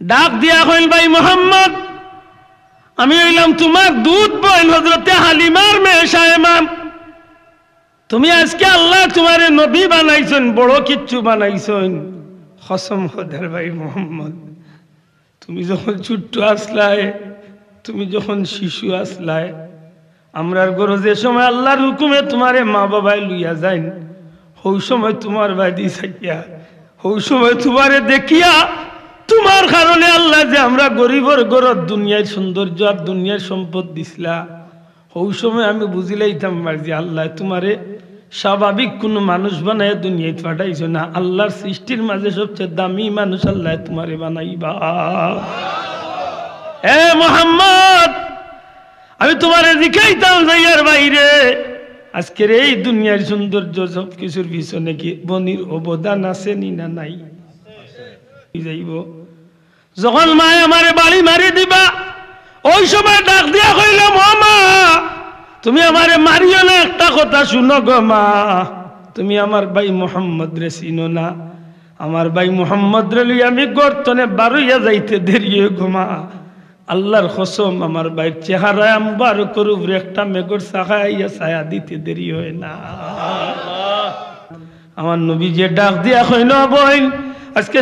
ডাক দিয়া কইল ভাই মোহাম্মদ আমি হইলাম তোমার দুধ বোন হযরতে হালিমার মেয়ে সায়েমা তুমি আজকে আল্লাহ তোমারে নবী বানাইছেন বড় কিচ্ছু বানাইছেন কসম খোদার ভাই মোহাম্মদ তুমি যখন ছোট্ট আসলায় তুমি যখন শিশু আসলায় আমরার ঘরে যে সময় আল্লাহর হুকুমে তোমারে মা বাবাই লইয়া যাইন ওই সময় তোমার বাড়ি থাকিয়া ওই সময় তোমারে দেখিয়া তোমার কারণে আল্লাহ যে আমরা গরিবর ঘরত দুনিয়ার সৌন্দর্য আর দুনিয়ার সম্পদ দিছিলা ওই সময় আমি বুঝিলাইতাম যে আল্লাহ তোমারে স্বাভাবিক কোনো মানুষ বানায় দুনিয়ায় পাঠাইছো না আল্লাহর সৃষ্টির মাঝে সবচেয়ে দামি মানুষ আল্লাহ তোমারে বানাইবা এ মোহাম্মদ আমি তোমারে দেখাইতাম যাইয়ার বাইরে আজকের এই দুনিয়ার সৌন্দর্য সবকিছুর পিছনে কি বনির অবদান আছে নি না নাই যাইব যখন মায় আমারে বাড়ি মারি দিবা ওই সময় ডাক দিয়া কইল মামা তুমি আমারে মারিও না একটা কথা শুনো গো মা তুমি আমার ভাই মোহাম্মদ রে চিনো না আমার ভাই মোহাম্মদ রে লই আমি গর্তনে বারুইয়া যাইতে দেরি গো মা আল্লাহর কসম আমার ভাইয়ের চেহারা মুবারকের উপরে একটা মেঘর ছায়া ছায়া দিতে দেরি হয় না আমার নবী যে ডাক দিয়া কইল বোন আজকে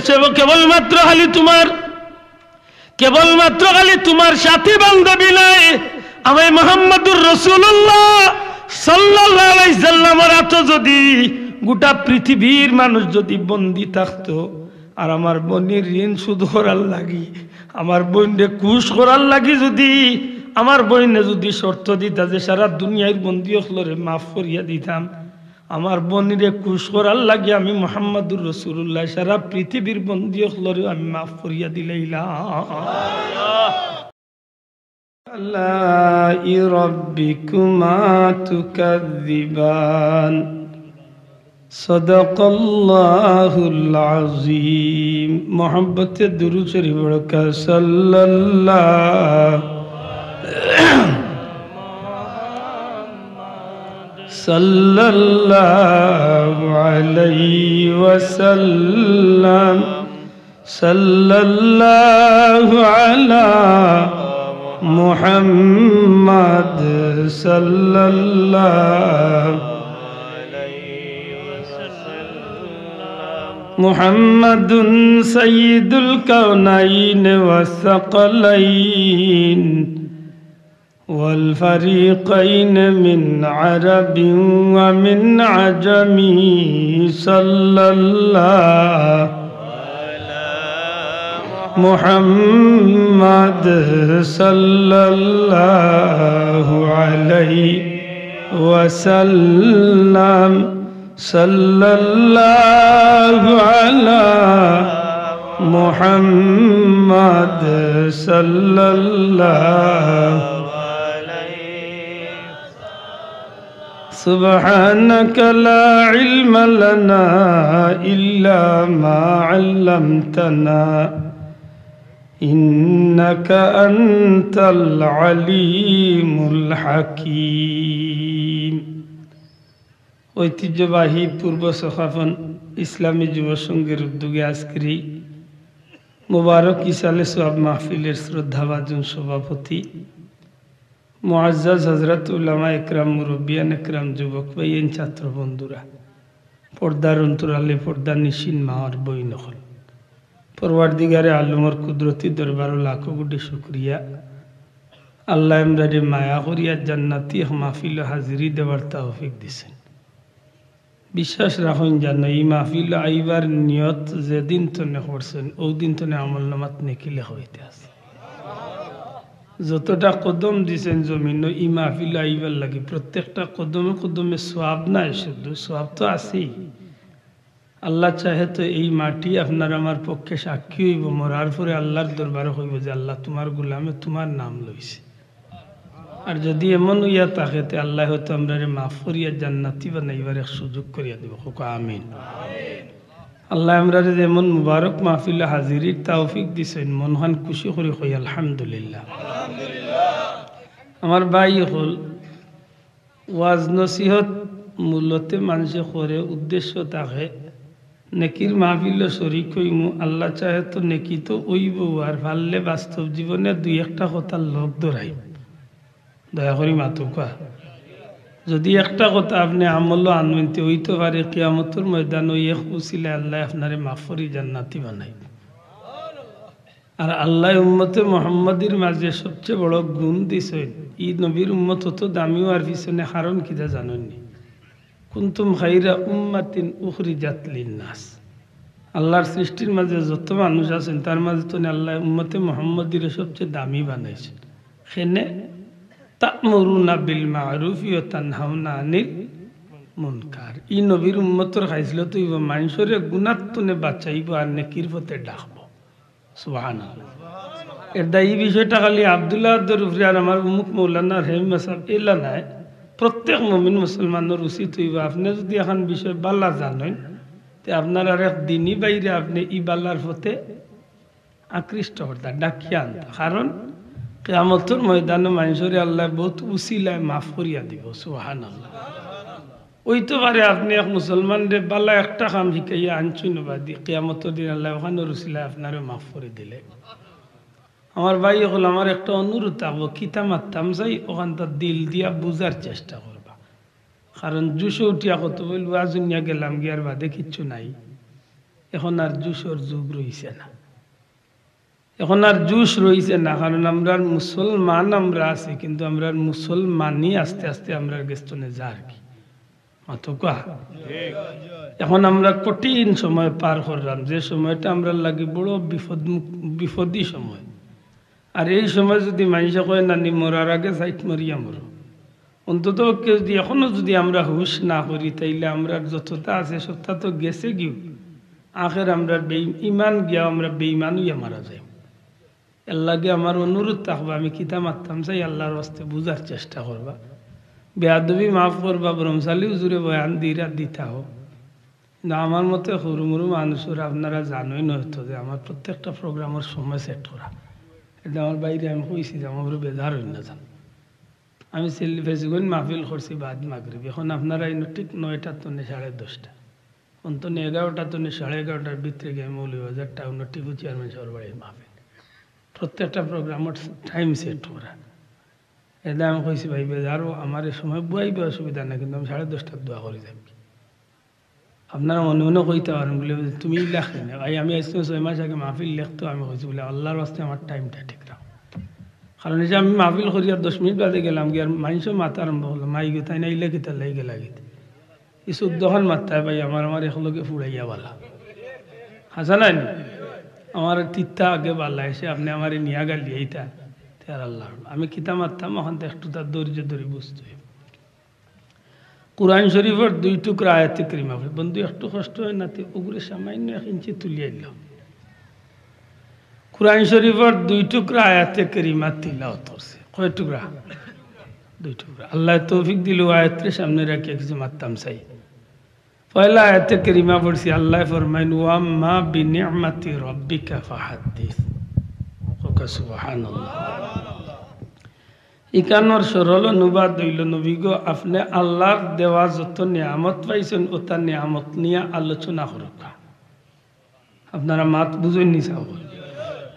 কেবলমাত্র খালি তোমার সাথী বান্ধবী নাই আমি মুহাম্মদুর রাসূলুল্লাহ সাল্লাল্লাহু আলাইহি সাল্লামের হাতে যদি গোটা পৃথিবীর মানুষ যদি বন্দী থাকতো আর আমার বোনের ঋণ শোধ করার লাগি আমার বোনকে খুশ করার লাগি যদি আমার বোনে যদি শর্ত দিতা যে সারা দুনিয়ার বন্দী হলরে মাফ করিয়া দিতাম আমার বোনিরে খুশ করার লাগি আমি মুহাম্মদুর রাসূলুল্লাহ সারা পৃথিবীর বন্দী হলরে আমি মাফ করিয়া দিলাইলাম আল্লাহি রাব্বিকুমা তুকাযিবান সাদাকাল্লাহুল আযীম মোহাব্বতে দুরূদ শরীফ পড়া সাল্লাল্লাহু আলাইহি ওয়াসাল্লাম সাল্লাল্লাহু আলা মুহাম্মাদ সাল্লাল্লাহু মুহাম্মাদুন সাইয়্যিদুল কাওনাইন ওয়াস সাকালাইন ওয়াল ফারিকাইন মিন আরাবিন ওয়া মিন আজামি সাল্লাল্লাহু আলা মুহাম্মাদ সাল্লাল্লাহু আলাইহি ওয়াসাল্লাম সাল্লাল্লাহু আলা মুহাম্মাদ সাল্লাল্লাহু আলাইহি সুবহানাকা লা ইলমা লানা ইল্লা মা 'আল্লামতানা ইন্নাকা আনতাল আলিমুল হাকীম ঐতিহ্যবাহী পূর্ব সখাফন ইসলামী যুব সংঘের উদ্যোগে আজকের মুবারক ইসালে সোয়াব মাহফিলের শ্রদ্ধাভাজন সভাপতি মুআজ্জাজ হযরত উলামা একরাম মুরব্বিয়ান একরাম যুবক ভাইয়েন ছাত্র বন্ধুরা পর্দার অন্তরালে পর্দা নিশিন মাওয়ার বই নকল পরওয়ারদিগারে আলমর কুদরতি দরবার লাখো কোটি শুকরিয়া আল্লাহ আমরারে মায়া করিয়া জান্নাতি মাহফিল হাজিরি দেওয়ার তৌফিক দিছেন বিশ্বাস রাখুন জানো এই মাহফিল আইবার নিয়ত যেদিন তনে করছেন ওই দিন তনে আমল নামাত নেকি লেখা হইতে আছে যতটা কদম দিছেন জমিন এই মাহফিল আইবার লাগে প্রত্যেকটা কদমে কদমে সওয়াব নাই শুধু সওয়াব তো আছেই আল্লাহ চাহে তো এই মাটি আপনার আমার পক্ষে সাক্ষী হইব মরার পরে আল্লাহর দরবারে হইব যে আল্লাহ তোমার গোলামে তোমার নাম লইছে আর যদি এমন হইয়া থাকে তে আল্লাহ হয়তো আমরা মাফ করিয়া জান্নাতি বানাইবার এক সুযোগ করিয়া দিব আমিন আল্লাহ আমরা যেমন মুবারক মাহফিলে হাজিরির তৌফিক দিছেন মনহান খুশি করে কই আলহামদুলিল্লাহ আমার ভাই হল ওয়াজ নসিহত মূলতে মানুষে করে উদ্দেশ্য থাকে নেকির মাহফিল শরিক হইমু আল্লাহ চাহে তো নেকি তো ওইব আর পারলে বাস্তব জীবনে দুই একটা কথার লোক ধরাই দয়া করি মাতো কোয়া যদি একটা কথা আপনি আমল আনবেনতে হইতে পারে কিয়ামতের ময়দান ওই এক উসিলে আল্লাহ আপনারে মাফ করি জান্নাতি বানাই আর আল্লাহ উম্মতে মুহাম্মাদির মাঝে সবচেয়ে বড় গুণ দিছেন ই নবীর উম্মত তো দামিও আর পিছনে কারণ কিটা জানেননি কুনতুম খাইরা উম্মাতিন উখরিজাত লিন্নাস আল্লাহর সৃষ্টির মাঝে যত মানুষ আছেন তার মাঝে তো আল্লাহ উম্মতে মুহাম্মাদির সবচেয়ে দামি বানাইছেন সেনে তা'মুরুনা বিল মা'রুফি ওয়া তানহাউনা আনিল মুনকার ই নবীর উম্মতর খাইছিল তো ইবা মানুষের গুনাহ তুনে বাঁচাইব আর নেকির পথে ডাকবো সুবহানাল্লাহ এর দাই বিষয়টা খালি আব্দুল্লাহ দরুফরি আর আমার মুখ মৌলানা রহিমা সাহেব এলা নাই প্রত্যেক মুমিন মুসলমানের উচিত হইব আপনি যদি এখন বিষয় বাল্লা জানেন তে আপনার আর এক দিনই বাইরে আপনি ই বাল্লার পথে আকৃষ্ট হতা ডাকিয়া আনতা কারণ কিয়ামতের ময়দানে মানুষের আল্লাহ বহুত উসিলায় মাফ করিয়া দিব সুবহানাল্লাহ ওই তো পারে আপনি এক মুসলমানদের বাল্লা একটা কাম শিখাইয়া আনছুন বা কিয়ামতের দিন আল্লাহ ওখানে উসিলায় আপনারও মাফ করে দিলে আমার ভাই হল আমার একটা অনুরোধ থাকবো কিতা মারতাম যাই ওখানটা দিল দিয়া বুঝার চেষ্টা করবা কারণ জুসে উঠিয়া কত বলবো আজুনিয়া গেলাম গিয়ার বাদে কিচ্ছু নাই এখন আর জুসর যুগ রইছে না এখন আর জুস রইছে না কারণ আমরা মুসলমান আমরা আছি কিন্তু আমরা মুসলমানই আস্তে আস্তে আমরা গেস্তনে যা আর কি মাতো কোয়া এখন আমরা কঠিন সময় পার করলাম যে সময়টা আমরা লাগে বড় বিপদী সময় আর এই সময় যদি মানুষে কয় নানি মরার আগে সাইট মরিয়া মরো অন্তত যদি এখনো যদি আমরা হুশ না করি তাইলে আমরা যতটা আছে সবটা তো গেছে গিয়ে আখের আমরা ইমান গিয়া আমরা বেঈমান হইয়া মারা যাই এর লাগে আমার অনুরোধ থাকবো আমি কিতা মারতাম চাই আল্লাহর হস্তে বুঝার চেষ্টা করবা বেয়াদবি মাফ করবা ব্রহ্মশালী হুজুরে বয়ান দিতা হোক কিন্তু আমার মতে সরু মরু মানুষের আপনারা জানোই নয়তো যে আমার প্রত্যেকটা প্রোগ্রামের সময় সেট করা এটা আমার বাইরে আমি কইছি যে আমার বেজার হই না জান আমি সেল্লি ফেসিগন মাহফিল করছি বাদ মাগরিব এখন আপনারা ঠিক 9টা তো 10:30 অন্তত 11টা তো 11:30টার ভিতরে গিয়ে মৌলভীবাজার টাউন টিপু চেয়ারম্যান সাহেবের বাড়ির মাহফিল প্রত্যেকটা প্রোগ্রামের টাইম সেট করা এটা আমি কইছি ভাই বেজারও আমার এই সময় বুয়াইবে অসুবিধা না কিন্তু আমি 10:30টার দোয়া করে যাবি আপনারা মনে মনে কইতে পারেন বলে তুমি লেখে না ভাই আমি আজকে 6 মাস আগে মাহফিল লিখতো আমি কইছি বলে আল্লাহর রাস্তায় আমার টাইমটা ঠিক রাখো কারণ এই যে আমি মাহফিল করি আর 10 মিনিট বাদে গেলাম গিয়ে আর মানুষও মাথা আরম্ভ হলো মাই গে তাই না ইলে কিতা লাগে লাগিতে এই 14খন মাত্রায় ভাই আমার একলগে ফুড়াইয়া বালা হাসানাই আমার তিত্তা আগে বালা এসে আপনি আমার নিয়া গালি এইটা আর আল্লাহ আমি কিতা মারতাম ওখান থেকে একটু তার ধৈর্য ধরে বুঝতে কুরআন শরীফের 2 টুকরা আয়াতে কারিমা বন্ধু একটু কষ্ট হয় না ওগুলো সামান্য 1 ইঞ্চি তুলিয়ে দিলাম কুরআন শরীফের 2 টুকরা আয়াতে কারিমা তিলাওয়াত করছে কয় টুকরা 2 টুকরা আল্লাহ তৌফিক দিল আয়াতের সামনে রেখে কিছু মারতাম চাই পয়লা আয়াতে কারিমা পড়ছি আল্লাহ ফরমাইন ওয়া মা বিনি'মাতি রাব্বিকা ফাহাদ্দিস সুবহানাল্লাহ ইকানোর সরল অনুবাদ হইল নবী গো আপনি আল্লাহর দেওয়া যত নিয়ামত পাইছেন ওটা নিয়ামত নিয়ে আলোচনা করুক আপনারা মাত বুঝেন নি চাও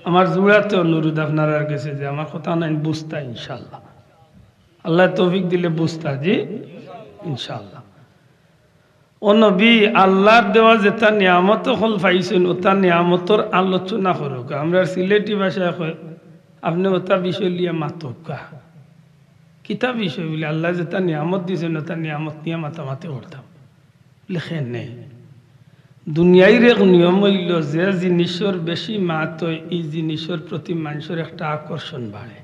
আমার জোড়াতে অনুরোধ আপনারা গেছে যে আমার কথা নাই বুঝতা ইনশাআল্লাহ আল্লাহ তৌফিক দিলে বুঝতা জি ইনশাআল্লাহ ও নবী আল্লাহর দেওয়া যেটা নিয়ামত হল পাইছেন ওটা নিয়ামতর আলোচনা করুক আমরা সিলেটি ভাষায় কয় আপনি ওটা বিষয় লিয়ে মাতকা কিতা বিষয় বলে আল্লাহ যেটা নিয়ামত দিয়েছেন ওটা নিয়ামত নিয়ে মাতামাতি করতাম লেখেন নেই দুনিয়ার এক নিয়ম হইল যে জিনিসের বেশি মাত হয় এই জিনিসের প্রতি মানুষের একটা আকর্ষণ বাড়ে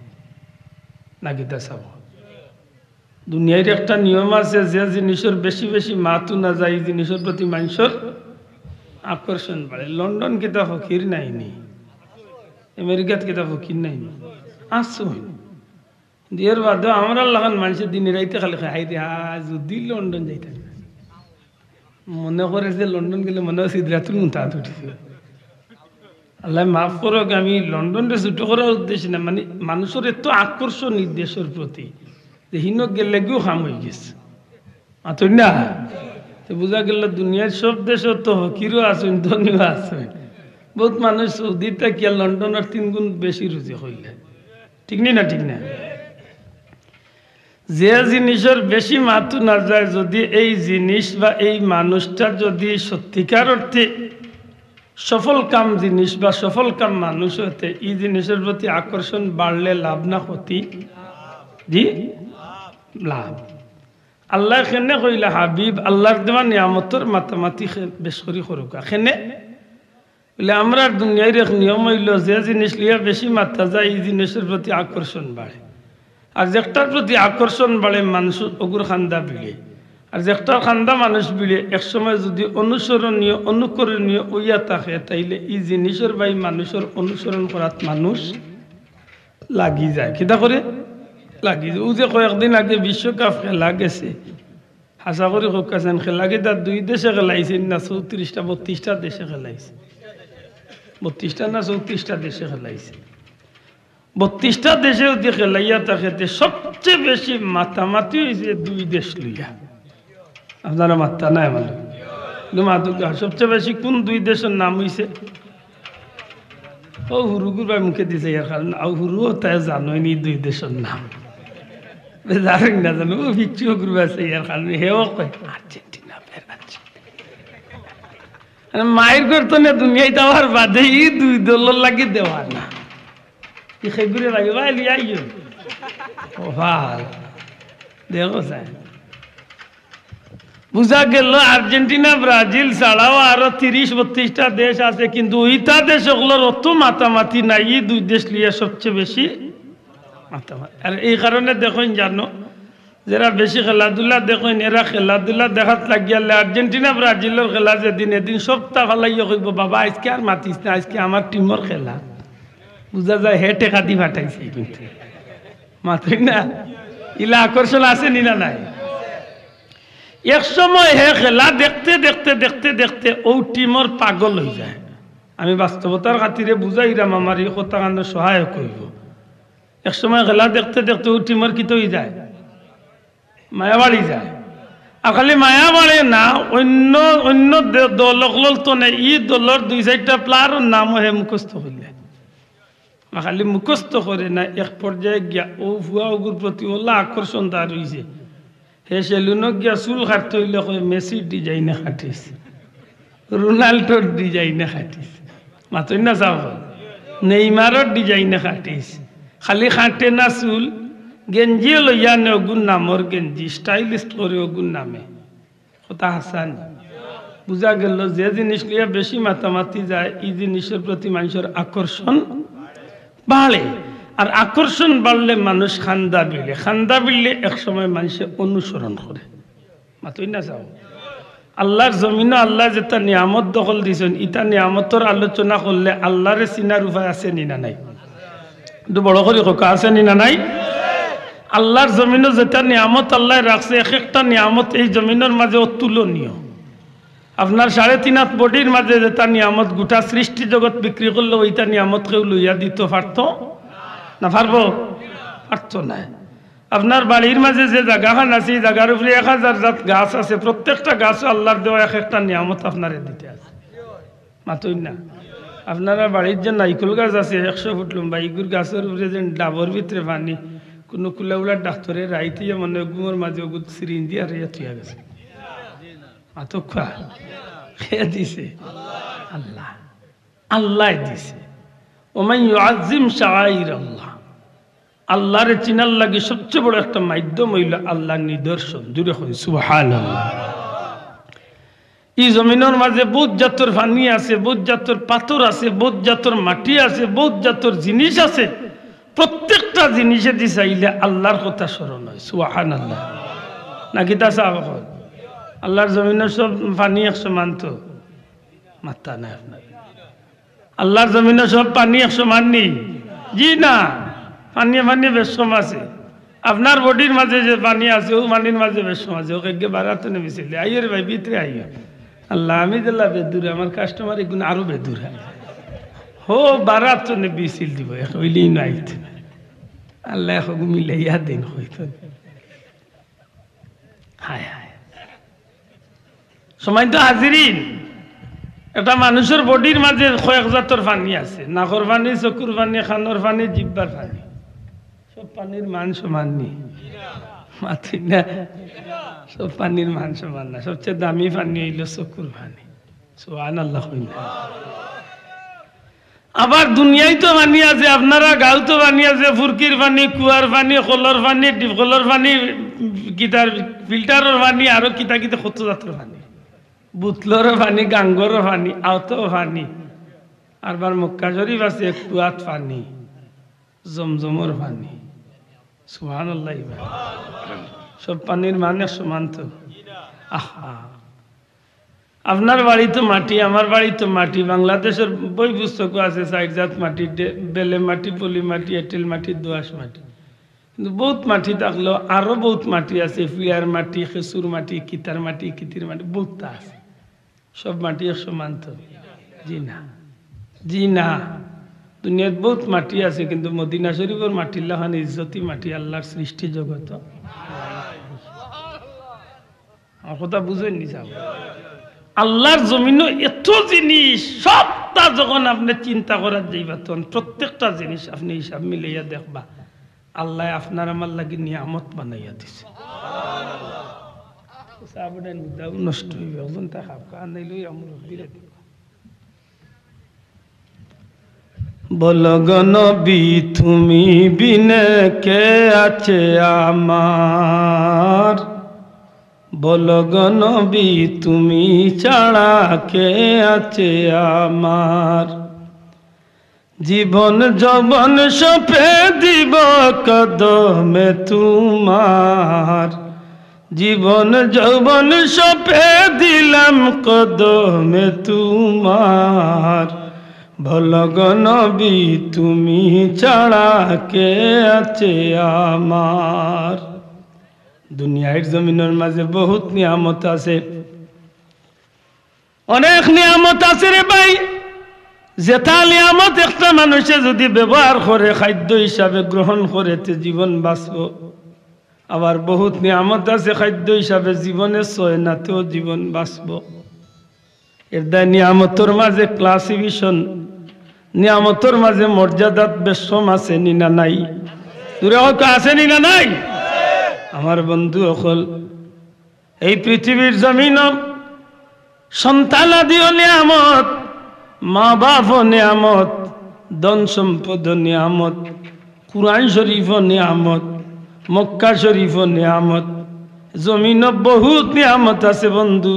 না কিতা চাব দুনিয়ার একটা নিয়ম আছে যে জিনিসের বেশি বেশি মাতও না যায় এই জিনিসের প্রতি মানুষের আকর্ষণ বাড়ে লন্ডন কিতা ফকির নাইনি আমেরিকাত কিতা ফকির নাইনি আসুন দিয়ের বাদে আমরা লাগান মানুষের দিনে রাইতে খালি খাই দিয়ে যদি লন্ডন যাইতে মনে করে যে লন্ডন গেলে মনে হয় সিদ্ধাতুল মুনতাহাত উঠেছিল আল্লাহ মাফ করুক আমি লন্ডনটা ছুটো করার উদ্দেশ্যে না মানে মানুষের এত আকর্ষণ দেশের প্রতি যে হিনক গেলে গিয়েও খাম হয়ে গেছে মাতুর না তো বোঝা গেল দুনিয়ার সব দেশও তো হকিরও আছেন, ধনীও আছেন। বহুত মানুষ সৌদিতে কি লন্ডনের 3 গুণ বেশি রুজি হইলে, ঠিক নি না? ঠিক না? যে জিনিসের বেশি মাথু না যায়, যদি এই জিনিস বা এই মানুষটার যদি সত্যিকার অর্থে সফল কাম জিনিস বা সফল কাম মানুষ হতে, এই জিনিসের প্রতি আকর্ষণ বাড়লে লাভ না ক্ষতি? জি লাভ। আল্লাহ খেনে কইলা হাবিব আল্লাহর দেওয়া নিয়ামতর মাতামাতি বেশ করি করুকা খেনে বলে আমরা দুনিয়ার এক নিয়ম হইল যে জিনিস লিয়া বেশি মাত্রা যায় এই জিনিসের প্রতি আকর্ষণ বাড়ে, আর যেটার প্রতি আকর্ষণ বাড়ে মানুষ অগুর খান্দা বিড়ে, আর যেটার খান্দা মানুষ বিড়ে একসময় যদি অনুসরণীয় অনুকরণীয় ওইয়া থাকে তাইলে এই জিনিসের বাই মানুষের অনুসরণ করাত মানুষ লাগি যায়। কিতা করে লাগি যায়? ও যে কয়েকদিন আগে বিশ্বকাপ খেলা গেছে, হাসা করে কাছেন খেলা গে তার 2 দেশে খেলাইছে না 34টা 32টা দেশে খেলাইছে, 32টা না 34টা দেশে খেলাইছে। 32টা দেশে যদি খেলাইয়া থাকে সবচেয়ে বেশি মাতামাতি হয়েছে 2 দেশ লইয়া। আপনারা মাত্রা নাই মানে মাতুকা সবচেয়ে বেশি কোন 2 দেশের নাম হয়েছে? ও হুরুগুর ভাই মুখে দিছে ইয়ার কারণ হুরুও তাই জানোই নি 2 দেশের নাম জানেন না, জানো ও বিচ্ছু গ্রুপ আছে ইয়ার কারণে হেও কয় আর্জেন্টিনা মায়ের করতো না দুনিয়ায় দেওয়ার বাদে এই 2 দলের লাগে দেওয়া না সেগুলো লাগে ভাই লিয়াইও ও ভাল দেখো স্যার বুঝা গেল আর্জেন্টিনা ব্রাজিল ছাড়াও আরো 30-32টা দেশ আছে, কিন্তু ওইটা দেশ ওগুলোর অত মাতামাতি নাই, এই 2 দেশ লিয়ে সবচেয়ে বেশি মাতামাতি। আর এই কারণে দেখেন জানো যারা বেশি খেলাধুলা দেখেন এরা খেলাধুলা দেখাত লাগিয়ালে আর্জেন্টিনা ব্রাজিলের খেলা যেদিন এদিন সপ্তাহ ফেলাইয়া কইব বাবা আজকে আর মাতিস না, আজকে আমার টিমের খেলা। বুঝা যায় হে টেকা দি ফাটাইছে, কিন্তু মাতই না ইলা আকর্ষণ আছে নি না নাই? এক সময় হে খেলা দেখতে দেখতে দেখতে দেখতে ও টিমর পাগল হয়ে যায়। আমি বাস্তবতার খাতিরে বুঝাইরাম আমার এই কথা কারণে সহায়ক হইব। এক সময় খেলা দেখতে দেখতে ও টিমর কি হয়ে যায়? মায়া বাড়ি যায়। আর খালি মায়া বাড়ে না, অন্য অন্য দল তো নেই, ই দলের 2-4টা প্লেয়ারের নামও হে মুখস্থ হইলে খালি মুখস্থ করে না, এক পর্যায়ে গিয়া ও ভুয়া ওগুর প্রতি ওলা আকর্ষণ তার হয়েছে। হে সেলুনক গিয়া চুল কাটতে হইলে মেসির ডিজাইনে কাটিস, রোনাল্ডোর ডিজাইনে কাটিস, মাতই না চাও নেইমারর ডিজাইনে কাটিস। খালি কাটে না চুল, গেঞ্জিও লইয়া নে অগুন নামর গেঞ্জি স্টাইলিস্ট করে অগুন নামে কথা হাসান। বুঝা গেল যে জিনিস লিয়া বেশি মাতামাতি যায় এই জিনিসের প্রতি মানুষের আকর্ষণ বাড়ে, আর আকর্ষণ বাড়লে মানুষ খান্দা বিলে, খান্দা বিললে একসময় মানুষে অনুসরণ করে। মাতই না যাও আল্লাহর জমিনে আল্লাহ যেটা নিয়ামত দখল দিয়েছেন, ইটা নিয়ামতের আলোচনা করলে আল্লাহরে চিনার উপায় আছে নি না নাই? একটু বড় করে কথা আছে নি না নাই? আল্লাহর জমিনে যেটা নিয়ামত আল্লাহ রাখছে, এক একটা নিয়ামত এই জমিনের মাঝে অতুলনীয়। আপনার 3.5 হাত বডির মাঝে যেটা নিয়ামত গোটা সৃষ্টি জগৎ বিক্রি করলে ওইটা নিয়ামত কেউ লইয়া দিতে পারতো না? পারবো? পারতো না। আপনার বাড়ির মাঝে যে জায়গাখান আছে এই জায়গার উপরে 1000 জাত গাছ আছে, প্রত্যেকটা গাছ আল্লাহর দেওয়া এক একটা নিয়ামত আপনারে দিতে আছে। মাতই না আপনারা বাড়ির যে নাইকুল গাছ আছে 100 ফুট লম্বা, এইগুর গাছের উপরে যে ডাবর ভিতরে পানি কোনো কুলাউলার ডাক্তারে রাইতে মনে গুমোর মাঝে ওগুলো সিরিঞ্জ দিয়ে আর থুয়া গেছে। মাতো খা খেয়ে দিছে আল্লাহ, আল্লাহ দিছে। ওমান ইউআযযিম শাআইর আল্লাহ, আল্লাহরে চিনার লাগে সবচেয়ে বড় একটা মাধ্যম হইল আল্লাহর নিদর্শন। জুড়ে হই সুবহানাল্লাহ। এই জমিনের মাঝে বহুত জাতর পানি আছে, বহুত জাতর পাথর আছে, বহুত জাতর মাটি আছে, বহুত জাতর জিনিস আছে। প্রত্যেকটা জিনিসে দি চাইলে আল্লাহর কথা স্মরণ হয়। সুবহানাল্লাহ নাকি তা চাহ আল্লাহর জমিনের সব পানি 100 মানতো মাত্রা নাই আপনার? আল্লাহর জমিনে সব পানি 100 মাননি? জি না, পানি পানি বেশ কম আছে। আপনার বডির মাঝে যে পানি আছে ও পানির মাঝে বেশ কম আছে, ওকে বাড়াতে নেমেছিল। আইয়ের ভাই ভিতরে আইয়া আল্লাহ আমি দিল্লা বেদুরে, আমার কাস্টমার এগুলো আরো বেদুর হো বাড়াতে নে বিছিল দিব হইলেই নাইতে আল্লাহ এখন মিলাইয়া দিন হইত। হায় হায় সময় তো হাজিরিন, একটা মানুষের বডির মাঝে কয়েক জাতর পানি আছে, নাকর পানি, চকুর পানি, খানোর পানি, জিব্বার পানি। সব পানির মান সমান নেই, মাথি না, সব পানির মান সমান না। সবচেয়ে দামি পানি হইল চকুর পানি। সুবহানাল্লাহ। আবার দুনিয়ায় তো পানি আছে, আপনারা গাঁও তো পানি আছে, ফুরকির পানি, কুয়ার পানি, কলর পানি, ডিপকলর পানি, গিটার ফিল্টারের পানি, আরো কিতা কিতা কত জাতের পানি, বুতলর পানি, গাঙ্গর পানি, আওত পানি, আরবার মক্কা শরীফ আছে কুয়াত পানি, জমজমর পানি। সুবহানাল্লাহ। সব পানির মানে সমান তো? আহা, আপনার বাড়ি তো মাটি, আমার বাড়ি তো মাটি। বাংলাদেশের বই পুস্তকও আছে 4 জাত মাটি, বেলে মাটি, পলি মাটি, এঁটেল মাটি, দোআঁশ মাটি। কিন্তু বহুত মাটি থাকলেও আরো বহুত মাটি আছে, পিয়ার মাটি, খেসুর মাটি, কিতার মাটি, কিতির মাটি, বহুতটা আছে। সব মাটি সমান তো? জি না, জি না। দুনিয়াত বহুত মাটি আছে, কিন্তু মদিনা শরীফের মাটির লাহান ইজ্জতি মাটি, আল্লাহর সৃষ্টি জগত। আমার কথা বুঝেননি সাহেব? আল্লাহর জমিন এত জিনিস, সবটা যখন আপনি চিন্তা করার যাইবা তখন প্রত্যেকটা জিনিস আপনি হিসাব মিলাইয়া দেখবা আল্লাহ আপনার আমার লাগি নিয়ামত বানাইয়া দিছে। নষ্ট হইবে বলো গো নবী তুমি বিনে কে আছে আমার, বলো গো নবী তুমি ছাড়া কে আছে আমার, জীবন যৌবন সপে দিব কদমে তোমার, জীবন যৌবন সপে দিলাম কদমে তোমার, বলো গো নবী তুমি ছাড়া কে আছে আমার। দুনিয়ার জমিনের মাঝে বহুত নিয়ামত আছে, অনেক নিয়ামত আছে রে ভাই। যেটা নিয়ামত একটা মানুষে যদি ব্যবহার করে, খাদ্য হিসাবে গ্রহণ করে, তে জীবন বাঁচব। আবার বহুত নিয়ামত আছে খাদ্য হিসাবে জীবনে সয় না, তেও জীবন বাঁচব। এর দায় নিয়ামতর মাঝে ক্লাসিফিকেশন, নিয়ামতর মাঝে মর্যাদাত বেশম আছে নি না নাই? দূরে হোক আছে নি না নাই? আমার বন্ধু অকল এই পৃথিবীর জমিন সন্তানাদিও নিয়ামত, মা বাপও নিয়ামত, ধন সম্পদ নিয়ামত, কুরআন শরীফ নিয়ামত, মক্কা শরীফ নিয়ামত, জমিন বহুত নিয়ামত আছে বন্ধু।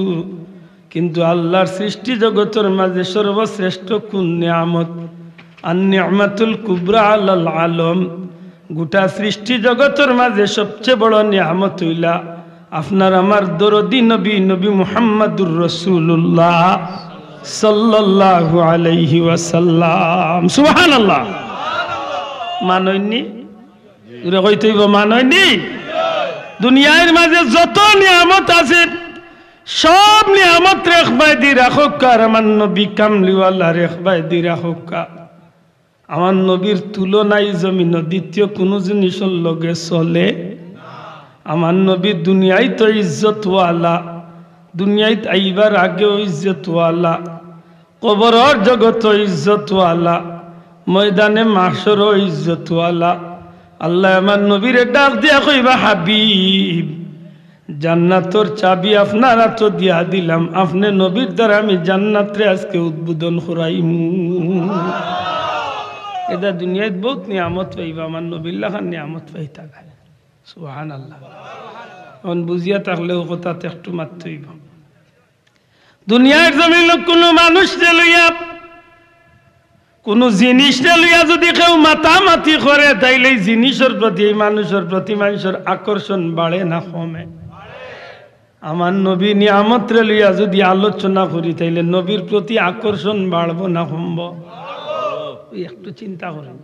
কিন্তু আল্লাহর সৃষ্টি জগতের মাঝে সর্বশ্রেষ্ঠ কোন নিয়ামত? আন-নি'মাতুল কুবরা আলাল আলম। গোটা সৃষ্টি জগতের মাঝে সবচেয়ে বড় নিয়ামত হইলা আপনার আমার দরদি নবী, নবী মুহাম্মদুর রাসূলুল্লাহ সাল্লাল্লাহু আলাইহি ওয়াসাল্লাম। সুবহানাল্লাহ। মানইনি? ওরে কইতেইব মানইনি? দুনিয়ার মাঝে যত নিয়ামত আছে সব নিয়ামত রেখবাই দি রাখুক, আর আমার নবী কামলিওয়ালা রেখবাই দি রাখুক। আমার নবীর তুলনাই জমিন দ্বিতীয় কোনো জিনিসের লগে চলে। আমার নবী দুনিয়ায় তো ইজ্জতওয়ালা, দুনিয়ায় আইবার আগেও ইজ্জতওয়ালা, কবরের জগত ইজ্জতওয়ালা, ময়দানে মাহশরও ইজ্জতওয়ালা। আল্লাহ আমার নবীরে ডাক দিয়া কইবা হাবিব, জান্নাতর চাবি আপনারা তো দিয়া দিলাম, আপনি নবীর দ্বারা আমি জান্নাতরে আজকে উদ্বোধন করাইমু। এটা দুনিয়ায় বহুত নিয়ামত পাইবা, আমার নবীল্লাহ নিয়ামত পাইতা গায়। সুবহানাল্লাহ। এখন বুঝিয়া থাকলেও কথাতে একটু মাত্র হইব। দুনিয়ার জমিন কোনো মানুষকে লইয়া, কোনো জিনিসটা লইয়া যদি কেউ মাতামাতি করে, তাইলে এই জিনিসের প্রতি, এই মানুষের প্রতি মানুষের আকর্ষণ বাড়ে না কমে? আমার নবী নিয়ামতরে লইয়া যদি আলোচনা করি, তাইলে নবীর প্রতি আকর্ষণ বাড়বো না কমব? একটু চিন্তা করেন।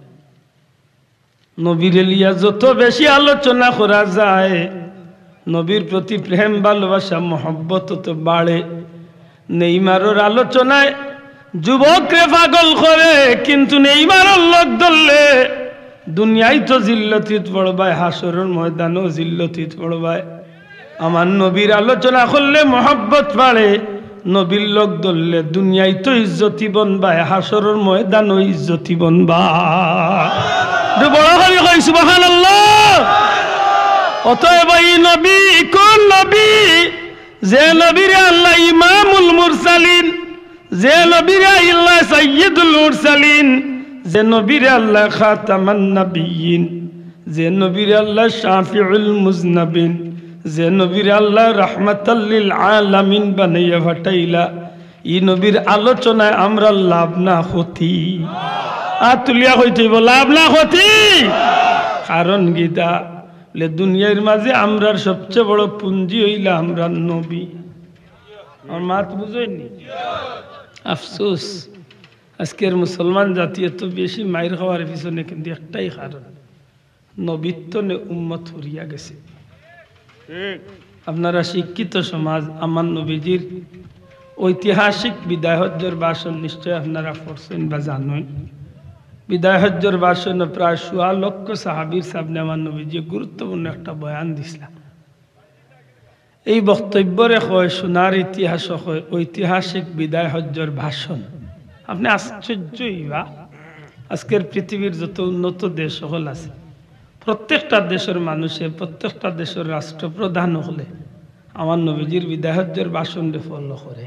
নবীর লিয়া যত বেশি আলোচনা করা যায়, নবীর প্রতি প্রেম ভালোবাসা মহব্বত তো বাড়ে। নেইমারের আলোচনায় যুবকরে পাগল করে, কিন্তু নেইমারের লোক ধরলে দুনিয়ায় তো জিল্লতিত পড়বায়, হাসরের ময়দানও জিল্লতিত পড়বায়। আমার নবীর আলোচনা করলে মহব্বত বাড়ে, নবীর লোক ধরলে দুনিয়ায় তো ইজ্জতি বনবায়, হাসরের ময়দানও ইজ্জতি বনবা। বড় করে কই সুবহানাল্লাহ। অতএব এই নবী কোন নবী? যে নবীরে আল্লাহ ইমামুল মুরসালিন, যে নবীরে আল্লাহ সাইয়্যিদুল মুরসালিন, যে নবীরে আল্লাহ খাতামান নবিয়্যিন, যে নবীরে আল্লাহ শাফিউল মুজনাবিন, যে নবীর আল্লাহ রাহমাতাল লিল আলামিন বানাইয়া ফাটাইলা, এই নবীর আলোচনায় আমরা লাভ না ক্ষতি। তুলিয়া হইতেইব লাভ না ক্ষতি। কারণ গীতা দুনিয়ার মাঝে আমরার সবচেয়ে বড় পুঞ্জি হইলা আমরা নবী। আমার মাত বুঝেননি? আফসোস আজকের মুসলমান জাতি এত বেশি মায়ের খাওয়ার পিছনে কিন্তু একটাই কারণ, নবীত্ব নে উম্মত হরিয়া গেছে। আপনারা শিক্ষিত সমাজ, আমার নবীজির ঐতিহাসিক বিদায় হজ্জের ভাষণ নিশ্চয় আপনারা পড়ছেন বা জানেন। বিদায় হজ্জের ভাষণে প্রায় ১৬ লক্ষ সাহাবীর সামনে আমার নবীজি গুরুত্বপূর্ণ একটা বয়ান দিছিলেন। এই বক্তব্যরে হয় সোনার ইতিহাস হয় ঐতিহাসিক বিদায় হজ্জের ভাষণ। আপনি আশ্চর্যই বা আজকের পৃথিবীর যত উন্নত দেশ সকল আছে, প্রত্যেকটা দেশের মানুষে, প্রত্যেকটা দেশের রাষ্ট্রপ্রধান হলে আমার নবীজির বিদায় হজ্জের ভাষণে ফলো করে।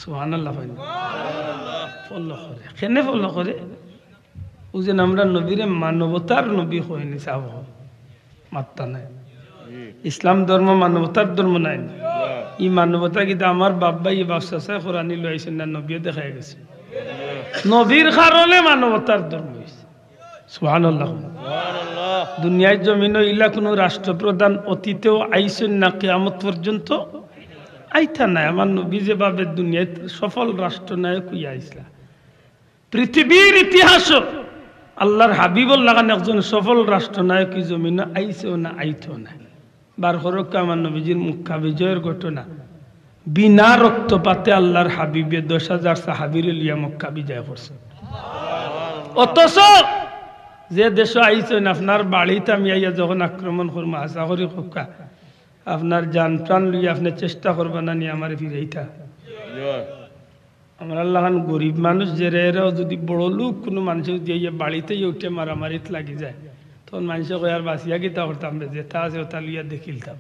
সুবহানাল্লাহ। ফলো করে কেনে ফলো করে? বুঝেন, আমরা নবীরে মানবতার নবী হয়নি চাব মাত্রা নাই। ইসলাম ধর্ম মানবতার ধর্ম নাই। এই মানবতা কিন্তু আমার বাবা এই বাপসা কোরআনি লইছেন না, নবীও দেখা গেছে। নবীর কারণে মানবতার ধর্ম হয়েছে। সুবহানাল্লাহ। দুনিয়ার জমিন ইলা কোনো রাষ্ট্রপ্রধান অতীতেও আইসেন না, কিয়ামত পর্যন্ত আইতা নাই। আমার নবী যেভাবে দুনিয়ায় সফল রাষ্ট্রনায়ক হইয়া আইসলা, পৃথিবীর ইতিহাস আল্লাহর হাবিবুল লাগান একজন সফল রাষ্ট্রনায়ক জমিন আইসেও না, আইতেও না। বার হরক আমার নবীজির মক্কা বিজয়ের ঘটনা, বিনা রক্তপাতে আল্লাহর হাবিবে ১০,০০০ সাহাবীর লিয়া মক্কা বিজয় করছে। অথচ যে দেশ আইছেন আপনার বাড়িতে আমি আইয়া যখন আক্রমণ করবো, আশা করি খোকা আপনার জান প্রাণ লইয়া আপনি চেষ্টা করবা না নিয়ে আমার ফিরাইতা। আমার আল্লাহ গরিব মানুষ যে এরাও যদি বড় লোক কোনো মানুষ দিয়ে বাড়িতেই উঠে মারামারিত লাগি যায়, তখন মানুষে কই আর বাঁচিয়া গীতা করতাম, যেটা আছে ওটা লইয়া দেখিলতাম।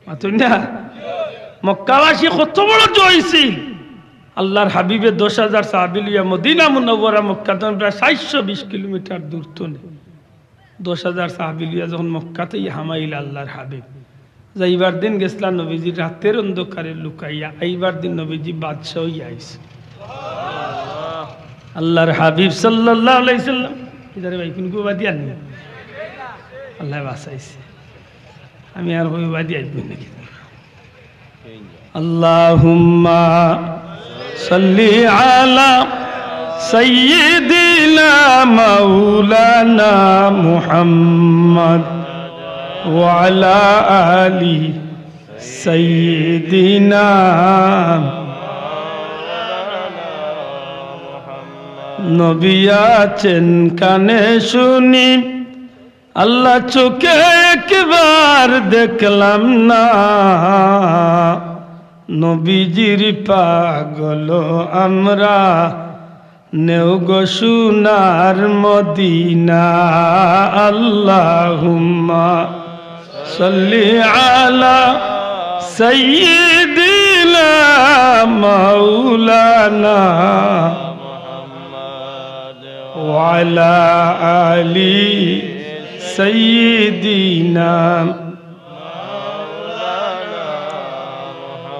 মাতুন না, মক্কাবাসী কত বড় জয়ছিল। আল্লাহর হাবিবে ১০,০০০ সাহাবী লইয়া মদিনা মুনাওয়ারা মক্কা তখন প্রায় ৪২০ কিলোমিটার দূর তো নেই। ১০,০০০ সাহাবী লইয়া যখন মক্কাতেই হামাইল আল্লাহর হাবিব, যাইবার দিন গেছিলাম নবীজি রাতের অন্ধকারে লুকাইয়া, আইবার দিন নবীজি বাদশাহ হইয়া আইছে। আল্লাহর হাবিব সাল্লাল্লাহু আলাইহি সাল্লাম ইদারে ভাই কোন গোবা দিয়া নি আল্লাহ বাঁচাইছে। আমি আর গোবা দিয়া আইব নাকি? আল্লাহুম্মা সাল্লি আলা সাইয়্যিদিনা মাওলানা মুহাম্মদ ওয়ালা আলি সাইয়্যিদিনা। নবী আছেন কানে শুনি, আল্লাহ চোখে একবার দেখলাম না। নবীজির পাগল আমরা, নেও গো সোনার মদিনা। আল্লাহুম্মা সাল্লি আলা সাইয়্যিদিনা মাওলানা ওয়ালা আলি সাইয়্যিদিনা।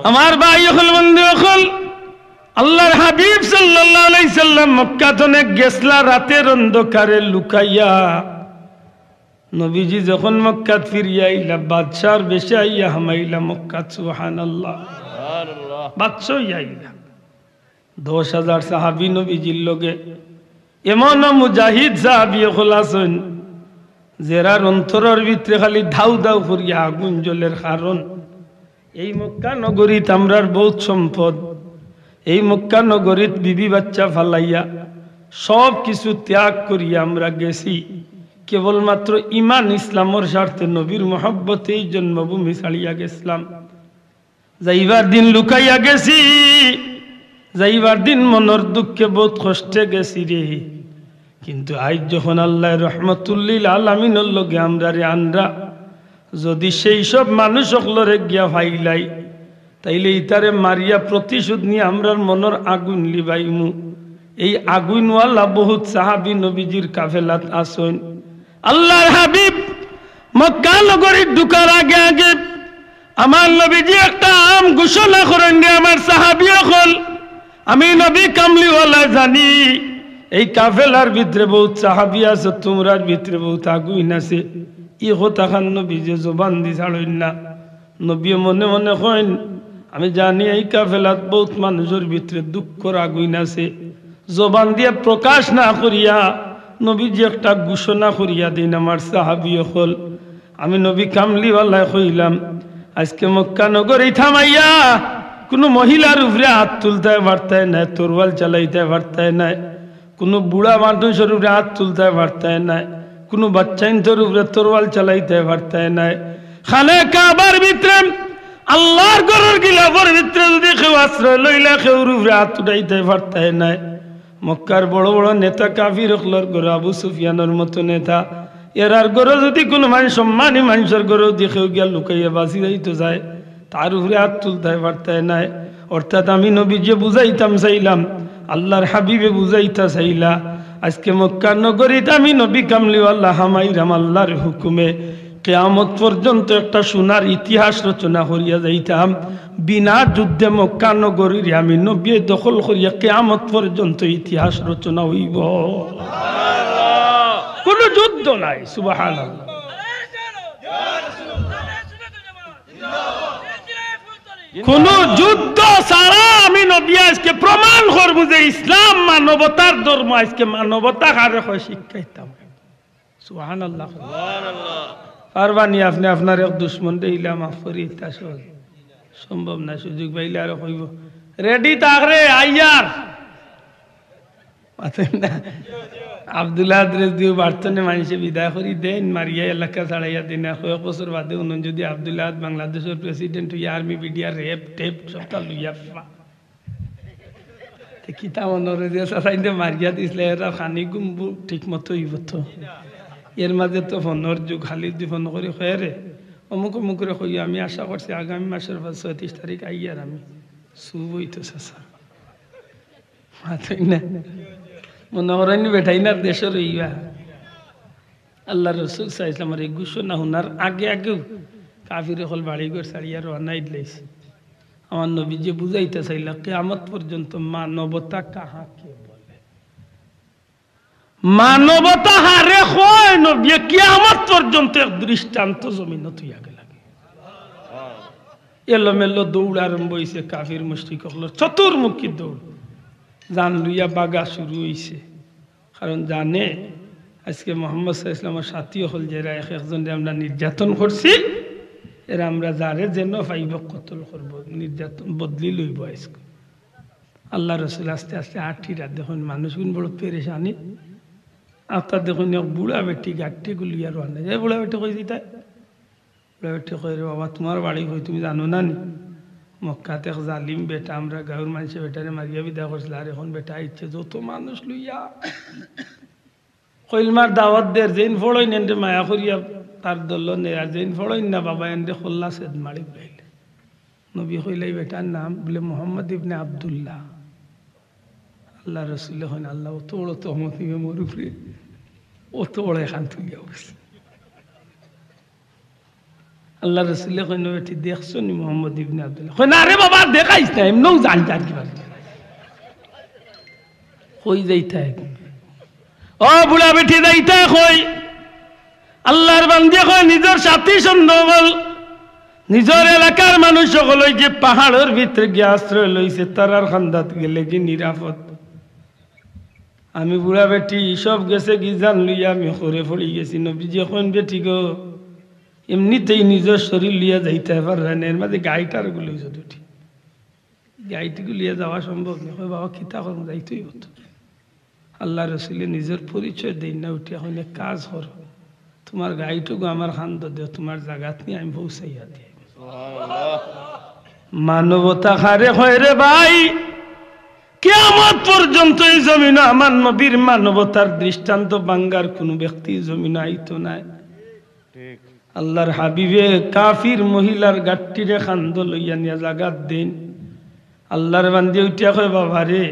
আমার ভাই হল বন্ধু হল, আল্লাহর হাবিব সাল্লাল্লাহু আলাইহি সাল্লাম মক্কা থেকে গেছলা রাতের অন্ধকারে লুকাইয়া। নবীজি যখন মক্কা ফিরিয়া আইলা, বাদশার বেশে আইয়া হামাইলা মক্কা। সুবহানাল্লাহ। বাদশা আইলা ১০,০০০ সাহাবী নবীজির লগে। এমন মুজাহিদ সাহাবী হল আছেন যারার অন্তরের ভিতরে খালি ধাউ ধাউ করিয়া আগুন জ্বলের। কারণ এই মক্কা নগরীত আমরার বহুত সম্পদ, এই মক্কা নগরীত বিবি বাচ্চা ফালাইয়া সব কিছু ত্যাগ করিয়া আমরা গেছি। কেবলমাত্র ইমান ইসলামের স্বার্থে নবীর মহব্বতেই জন্মভূমি ছাড়িয়া গেছিলাম। যাইবার দিন লুকাইয়া গেছি, যাইবার দিন মনের দুঃখে বহুত কষ্টে গেছি রে। কিন্তু আজ যখন আল্লাহ রহমতুল্লিল আলামিনের লগে আমরা রে আনরা, যদি সেই সব মানুষ সকলরে গিয়া ফাইলাই, তাইলে ইতারে মারিয়া প্রতিশোধ নিয়ে আমরার মনের আগুন লিবাইমু। এই আগুনওয়ালা বহুত সাহাবী নবীজির কাফেলাত আসেন। আল্লাহর হাবিব মক্কা নগরীর ঢুকার আগে আগে আমার নবীজি একটা আম ঘোষণা করেন যে আমার সাহাবী হল, আমি নবী কামলিওয়ালা জানি এই কাফেলার ভিতরে বহুত সাহাবী আছে, তোমরার ভিতরে বহুত আগুন আছে। ই কথা খান নবী যে জবান দি ছাড়েন না। নবী মনে মনে কইন, আমি জানি এই কাফেলাত বহুত মানুষের ভিতরে দুঃখর আগুন আছে। জবান দিয়ে প্রকাশ না করিয়া নবীজি একটা ঘোষণা করিয়া দিন আমার সাহাবী হল। আমি নবী কামলিওয়ালা কইলাম, আজকে মক্কা নগরী থামাইয়া কোনো মহিলার উপরে হাত তুলতে পারতায় না, তরোয়াল চালাইতে পারতায় না, কোনো বুড়া মানুষের উপরে হাত তুলতে পারতায় না, কোনো বাচ্চাইন্তর উপরে তরোয়াল চালাইতে পারতায় না। খানে কাবার ভিতরে আল্লাহর ঘরের গিলাফের ভিতরে যদি কেউ আশ্রয় লইলে কেউর উপরে হাত উঠাইতে পারতায় না। মক্কার বড় বড় নেতা কাফির হকলর গড়, আবু সুফিয়ানের মতো নেতা, এরার গড় যদি কোনো মানুষ সম্মানী মানুষের গড়েও দেখেও গিয়া লুকাইয়া বাঁচি যাইতে যায়, তার উপরে হাত তুলতে পারতায় না। অর্থাৎ আমি নবী যে বুঝাইতাম চাইলাম, আল্লাহর হাবিবে বুঝাইতা চাইলা। আজকে মক্কা নগরীতে আমি নবী কামলিওয়ালা হামাইরাম আল্লাহর হুকুমে কিয়ামত পর্যন্ত একটা সোনার ইতিহাস রচনা করিয়া যাইতাম। বিনা যুদ্ধে মক্কা নগরীর আমি নবী দখল করিয়া কিয়ামত পর্যন্ত ইতিহাস রচনা হইব। কোন যুদ্ধ নাই। সুবহানাল্লাহ। কোন যুদ্ধ ছাড়া আমি নবী আজকে প্রমাণ করবো যে ইসলাম মানবতার ধর্ম। আজকে মানবতা কারে হয় শিখাইতাম। সুবহানাল্লাহ। পারবানি আপনি আপনার এক দুশ্মন দিলা মাফ করি, তা সম্ভব না। সুযোগ পাইলে আর কইব রেডি থাকরে আইয়ার না। আব্দুল্লাহ দিও বার্তনে মানুষে বিদায় করি দেন, মারিয়া এলাকা ছাড়াইয়া দিন। কয়েক বছর বাদে উনি যদি আব্দুল্লাহ বাংলাদেশের প্রেসিডেন্ট হইয়া আর্মি বিডিআর রেপ টেপ সবটা লইয়া কিতা মনে দিয়ে চাইতে মারিয়া দিছিলে এরা খানি গুম্বু ঠিক মতো হইব তো। এর মাঝে তো ফোনের যুগ, খালি দি ফোন করে কয়ে রে অমুক অমুক করে কই, আমি আশা করছি আগামী মাসের 36 তারিখ আইয়ার আমি শুভ হইতো চাষা না মনে করেন বেঠাই না দেশের ইয়া। আল্লাহ রসুল চাইছিলাম আর এই ঘোষণা হুনার আগে আগেও কাফির হল বাড়ি ঘর ছাড়িয়া রওনা দিলাইছে। আমার নবী যে বুঝাইতে চাইলা কিয়ামত পর্যন্ত মানবতা কাহাকে বলে, মানবতা হারে হয় নবী কিয়ামত পর্যন্ত এক দৃষ্টান্ত জমিনত হইয়া গেল। এলোমেলো দৌড় আরম্ভ হয়েছে কাফির মুশরিক হল, চতুর্মুখী দৌড়। জান লইয়া বাগা শুরু হয়েছে, কারণ জানে আজকে মোহাম্মদ সাল্লাল্লাহু আলাইহি ওয়াসাল্লামের সাথী হল যারা এক একজনে আমরা নির্যাতন করছি, এরা আমরা যারে যেন পাইব কতল করব, নির্যাতন বদলি লইব। আজকে আল্লাহ রসুল আস্তে আস্তে আঠিরা দেখুন মানুষগুন বড় পেরেশানি। আপনার দেখুন বুড়া বেটি গাঠি গুলিয়া রান্না যায়। বুড়া বেটি কই দিতা, বুড়া বেটি কই রে বাবা তোমার বাড়ি কই তুমি জানো না নি? মক্কাতে এক জালিম বেটা আমরা গাঁর মানুষে বেটারে মারিয়া বিদা করছিল, আর এখন বেটা ইচ্ছে যত মানুষ লইয়া কইলমার দাওয়াত দের যেন ফড়ই নেন মায়া করিয়া তার দল নে, আর যেন ফড়ই না বাবা এনে খোল্লা সেদ মারি বলাইলে। নবী কইলাই বেটার নাম বলে মোহাম্মদ ইবনে আব্দুল্লাহ। আল্লাহ রসুল হন আল্লাহ অত বড় তহমত নিবে মোর উপরে, অত বড় এখান তুলিয়া বসে। আল্লাহ রসুল কইন বেটি দেখছো নি মোহাম্মদ ইবনে আব্দুল্লাহ? কই না রে বাবা দেখাইস না, এমনও জানতে আর কি কই যাইতে ও বুড়া বেটি যাইতে কই আল্লাহর বান্দে কই নিজের সাথী সন্দেহ নিজের এলাকার মানুষ সকল ওই যে পাহাড়ের ভিতরে গিয়ে আশ্রয় লইছে তারার খান্দাত গেলে কি নিরাপদ। আমি বুড়া বেটি সব গেছে কি জান লইয়া আমি করে পড়ি গেছি। নবীজি এখন বেটি গো এমনিতেই নিজের শরীর লিয়া যাইতে পারেন, এর মাঝে গাইটার গুলো দুটি গাইটিকে লিয়ে যাওয়া সম্ভব নেই। বাবা খিতা করুন যাইতেই হতো। আল্লাহ রসুলের নিজের পরিচয় দেই না, উঠে এখন কাজ করো তোমার গাড়িটুকু আমার খান্দ দিও, তোমার জায়গাত নিয়ে আমি পৌঁছাইয়া দিই। মানবতা হারে হয় রে ভাই, কিয়ামত পর্যন্ত এই জমিন আমার নবীর মানবতার দৃষ্টান্ত বাঙ্গার কোন ব্যক্তি জমিন আইতো নাই। আল্লাহর হাবিবে কাফির মহিলার গাট্টিরে খান্দ লইয়া নিয়া জাগাত দেন। আল্লাহর বান্দি উঠিয়া কয় বাবা রে,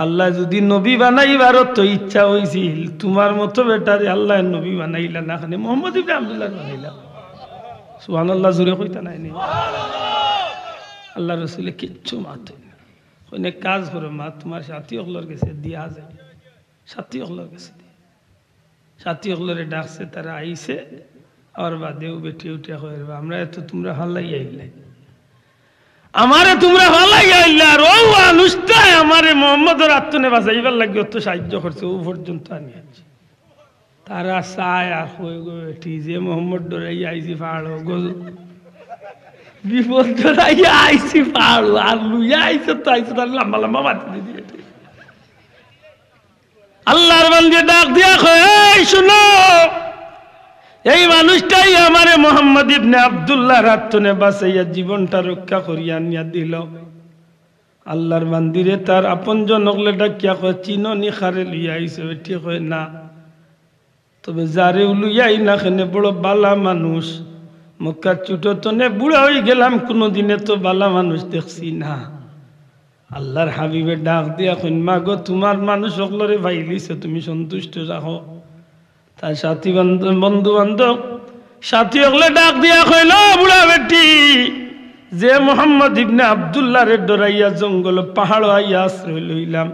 আল্লাহ যদি নবী বানাইবার তো ইচ্ছা হয়েছিল, তোমার মতো বেটারে আল্লাহ নবী বানাইলা না, খানে মোহাম্মদ ইবনে আব্দুল্লাহ বানাইলা। সুবহানাল্লাহ জোরে কইতা নাই নি? আল্লাহ রসুলে কিচ্ছু মাতে না। অনেক কাজ করো মা, তোমার সাথী হকলোর কাছে দিয়া যায়, সাথী হকলোর কাছে দিয়ে সাথী হকলোরে ডাকছে, তারা আইসে আর বাদেও বেটে উঠিয়া হয়ে আমরা এত তোমরা হাল্লাই আইলাই, আমারে তোমরা হাল্লাই আইলা, আর ও মানুষটাই আমারে মোহাম্মদের আত্মনে বাঁচাইবার লাগে অত সাহায্য করছে, ও পর্যন্ত আনি আছি। তারা চায় আর হয়ে গো বেটি যে মোহাম্মদ ডরাই আইসি পাহাড় গোল বিপদ ডরাইয়া আইসি পাহাড় আর লুইয়া আইসে তো আইসে তার লম্বা লম্বা বাতি দিয়ে আল্লাহর বান্দে ডাক দিয়া কয় শুনো, এই মানুষটাই আমারে মোহাম্মদ ইবনে আব্দুল্লাহ রাত্তনে বাঁচাইয়া জীবনটা রক্ষা করিয়া নিয়া দিল। আল্লাহর বান্দিরে তার আপন জনকলে ডাকিয়া কয় চিনো নি খারে লইয়া আইসে? ঠিক হয় না, তবে যারে লইয়াই না খেনে বড় বালা মানুষ, মক্কা চুটতনে বুড়া হয়ে গেলাম, কোনোদিনে তো বালা মানুষ দেখছি না। আল্লাহর হাবিবে ডাক দিয়া কইন মা গো, তোমার মানুষ সকলরে ভাইলিছে, তুমি সন্তুষ্ট রাখো। তার সাথী বন্ধু বান্ধব সাথী হলে ডাক দিয়া কইল বুড়া বেটি, যে মোহাম্মদ ইবনে আব্দুল্লাহ রে ডরাইয়া জঙ্গল পাহাড় আইয়া আশ্রয় লইলাম,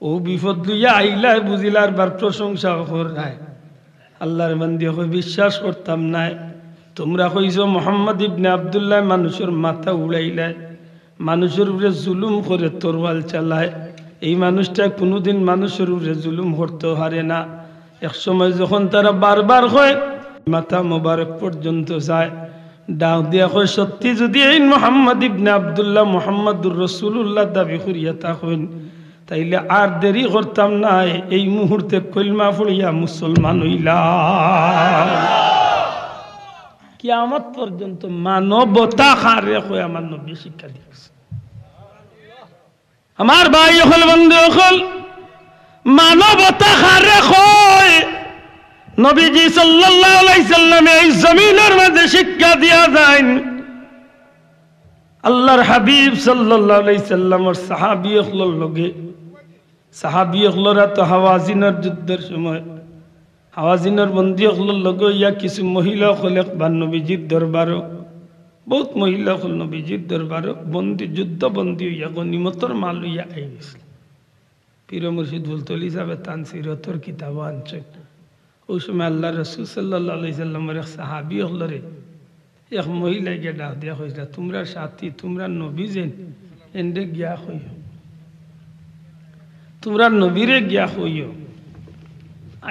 ও বিপদ লইয়া আইলা বুঝিলার বার প্রশংসা কর নাই। আল্লাহর বান্দি কই বিশ্বাস করতাম নাই, তোমরা কইছো মোহাম্মদ ইবনে আব্দুল্লাহ মানুষের মাথা উড়াইলায়, মানুষের উপরে জুলুম করে তরওয়াল চালায়, এই মানুষটা কোনোদিন মানুষের উপরে জুলুম করতে পারে না। এক সময় যখন তারা বারবার হয় মাথা মোবারক পর্যন্ত যায়, ডাক দিয়া কয় সত্যি যদি এই মোহাম্মদ ইবনে আব্দুল্লাহ মুহাম্মাদুর রাসূলুল্লাহ দাবি করিয়া থাকেন, তাইলে আর দেরি করতাম না, এই মুহূর্তে কলমা পড়িয়া মুসলমান হইলাম। কিয়ামত পর্যন্ত মানবতা হারে কয় আমার নবী শিক্ষা দিয়েছে। আমার ভাই হল বন্ধু হল, মানবতা হারে কয় নবীজি সাল্লাল্লাহু আলাইহি সাল্লাম এই জমিনের মাঝে শিক্ষা দিয়া যায়। আল্লাহর হাবিব সাল্লাল্লাহু আলাইহি সাল্লামের সাহাবী হলর লগে, সাহাবী হলরা তো হাওয়াজিনের যুদ্ধের সময় হাওয়াজিনের বন্দী হলর লগে ইয়া কিছু মহিলা হলে বা নবীজির দরবারও, বহুত মহিলা হল নবীজির দরবারও বন্দী যুদ্ধ বন্দী হইয়া গনিমতর মাল হইয়া আই গেছিল। পীর মুর্শিদ বুলতলি সাহেব তানসিরতর কিতাব আনছেন। ওই সময় আল্লাহ রসুল সাল্লাল্লাহু আলাইহি সাল্লামের এক সাহাবী হলরে এক মহিলাকে ডাক দিয়া হয়েছিল, তোমরা সাথী, তোমরা নবী যেন এন্ডে গিয়া হইও, তোমরা নবীরে গিয়া হইও।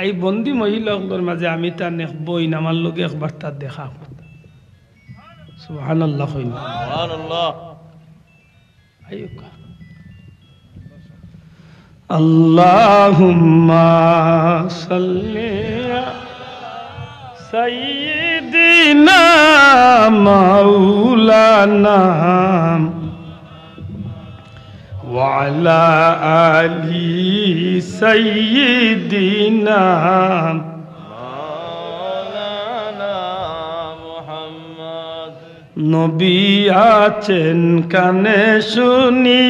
এই বন্দী মহিলাগুলোর মাঝে আমি তার নেক বই আমার লোকে একবার তার দেখা করতাম। সুবহানাল্লাহ হইনা সুবহানাল্লাহ। আইয়ুকা আল্লাহুম্মা সাল্লি সাইয়্যিদিনা মাওলানা ওয়া আলা আলি সাইয়্যিদিনা মাওলানা মুহাম্মদ। নবী আছেন কানে শুনি,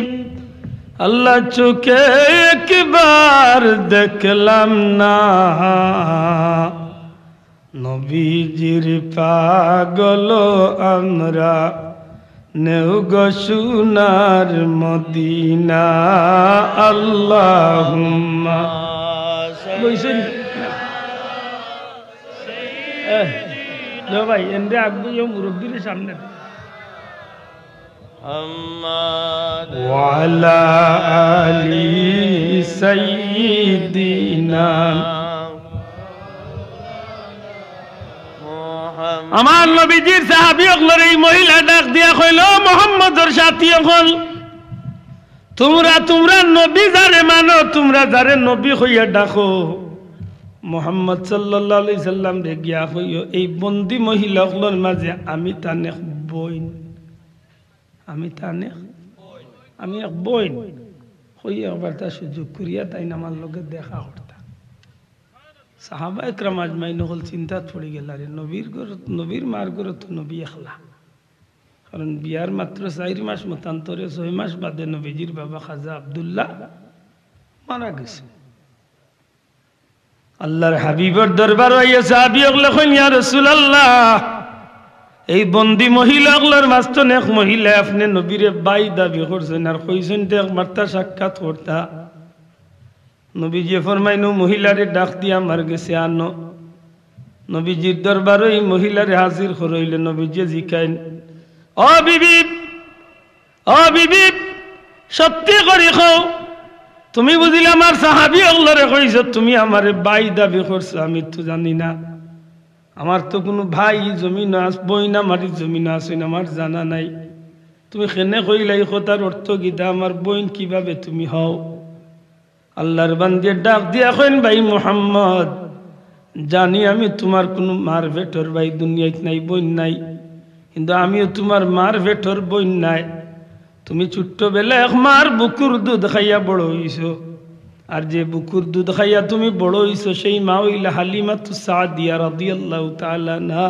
আল্লাহ চোখে একবার দেখলাম না, নবীজির পাগল আমরা নেও গো সোনার মদিনা। আল্লাহুম্মা বইছেন ভাই এন্ডে আগবো মুরব্বীর সামনে ওয়ালা আলি সাইয়্যিদিনা। আমার নবীজির সাহাবী হল এই মহিলা ডাক দিয়া কইল, মুহাম্মদের সাথী হল, তোমরা নবী যারে মানো, তোমরা যারে নবী হইয়া ডাকো, মোহাম্মদ সাল্লাল্লাহু আলাইহি সাল্লাম রে গিয়া কইও এই বন্দী মহিলাগুলোর মাঝে আমি তানে বইন, আমি তানে আমি এক বইন হই একবার তা সুযোগ করিয়া তাই আমার লগে দেখা করতাম। সাহাবা একরাম আজমাইন হল চিন্তাত পড়ে গেল, রে নবীর ঘর, নবীর মার ঘর তো নবী একলা, কারণ বিয়ার মাত্র 4 মাস মতান্তরে 6 মাস বাদে নবীজির বাবা খাজা আব্দুল্লাহ মারা গেছে। আল্লাহর হাবিবের দরবার হইয়া সাহাবী ওগুলো কইন ইয়া রাসূলুল্লাহ এই বন্দী মহিলাগুলোর মাঝখান এক মহিলা আপনি নবীরে বাই দাবি করছেন আর কইছেন যে একবার তা সাক্ষাৎ করতা। নবীজি ফরমাইনো মহিলারে ডাক দিয়া মার গেছে আনো। নবীজির দরবারে এই মহিলারে হাজির করইলে নবীজি জিকাইন, ও বিবি, ও বিবি, সত্যি করে কও তুমি বুঝিলে আমার সাহাবী ওগুলোরে কইছো তুমি আমারে বাই দাবি করছো? আমি তো জানি না, আমার তো কোনো ভাই জমিন বই না মাটি জমিন আছে না, আমার জানা নাই। তুমি কেনে কইলাই কথার অর্থ গীতা, আমার বইন কিভাবে তুমি হও? আল্লাহর বান্দিয়ে ডাক দিয়া কইন, ভাই মুহাম্মদ জানি আমি তোমার কোনো মার ভেটর ভাই দুনিয়ায় নাই, বইন নাই, কিন্তু আমিও তোমার মার ভেটর বইন নাই। তুমি ছোট্টবেলা এক মার বুকুর দুধ খাইয়া বড় হইছো, আর যে বুকুর দুধ খাইয়া তুমি বড় হইছো সেই মা হইলা হালিমাতু সাদিয়া রাদিয়াল্লাহু তাআলা আনহা।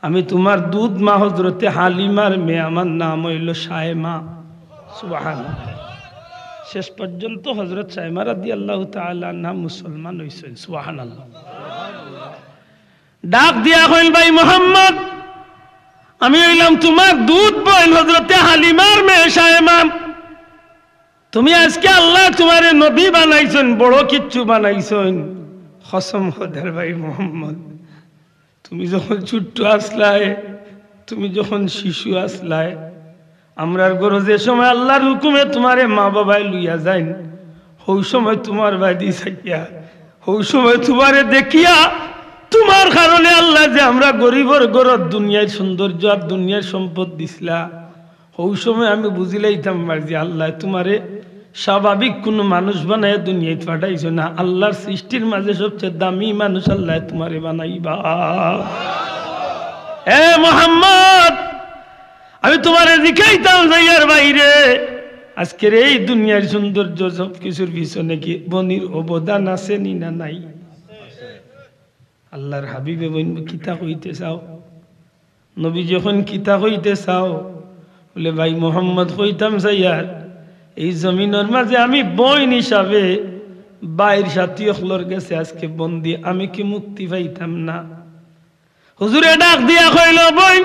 আমি তোমার দুধ মা হযরতে হালিমার মেয়ে, আমার নাম হইল শায়মা। সুবহানাল্লাহ। শেষ পর্যন্ত হযরত শায়মা রাদিয়াল্লাহু তাআলা আনহা মুসলমান হইছেন। সুবহানাল্লাহ। ডাক দিয়া কইল, ভাই মুহাম্মদ আমি হইলাম তোমার দুধ বোন হযরতে হালিমার মেয়ে শায়মা। তুমি আজকে আল্লাহ তোমারে নবী বানাইছেন, বড় কিচ্ছু বানাইছেন। কসম খোদার ভাই মুহাম্মদ, তুমি যখন ছোট্ট আসলায়, তুমি যখন শিশু আসলায়, আমরার ঘরে যে সময় আল্লাহর হুকুমে তোমারে মা বাবাই লইয়া যাইন, ওই সময় তোমার বাদি থাকিয়া, ওই সময় তোমারে দেখিয়া, তোমার কারণে আল্লাহ যে আমরা গরিবর ঘরত দুনিয়ার সৌন্দর্য আর দুনিয়ার সম্পদ দিছিলা, ওই সময় আমি বুঝিলাইতাম যে আল্লাহ তোমারে স্বাভাবিক কোনো মানুষ বানায় দুনিয়ায় পাঠাইছো না, আল্লাহর সৃষ্টির মাঝে সবচেয়ে দামি মানুষ আল্লাহ তোমারে বানাইবা। এ মুহাম্মদ আমি তোমারে দেখাইতাম যাইয়ার বাইরে আজকের এই দুনিয়ার সৌন্দর্য সবকিছুর পিছনে কি বনির অবদান আছে নি না নাই? আল্লাহর হাবিবে বইন কিতা কইতে চাও? নবী যখন কিতা কইতে চাও বলে ভাই মুহাম্মদ কইতাম যাইয়ার এই জমিনের মাঝে আমি বইন হিসাবে বাইর সাথী অখলর গেছে আজকে বন্দি, আমি কি মুক্তি পাইতাম না? হুজুরে ডাক দিয়া কইল, বইন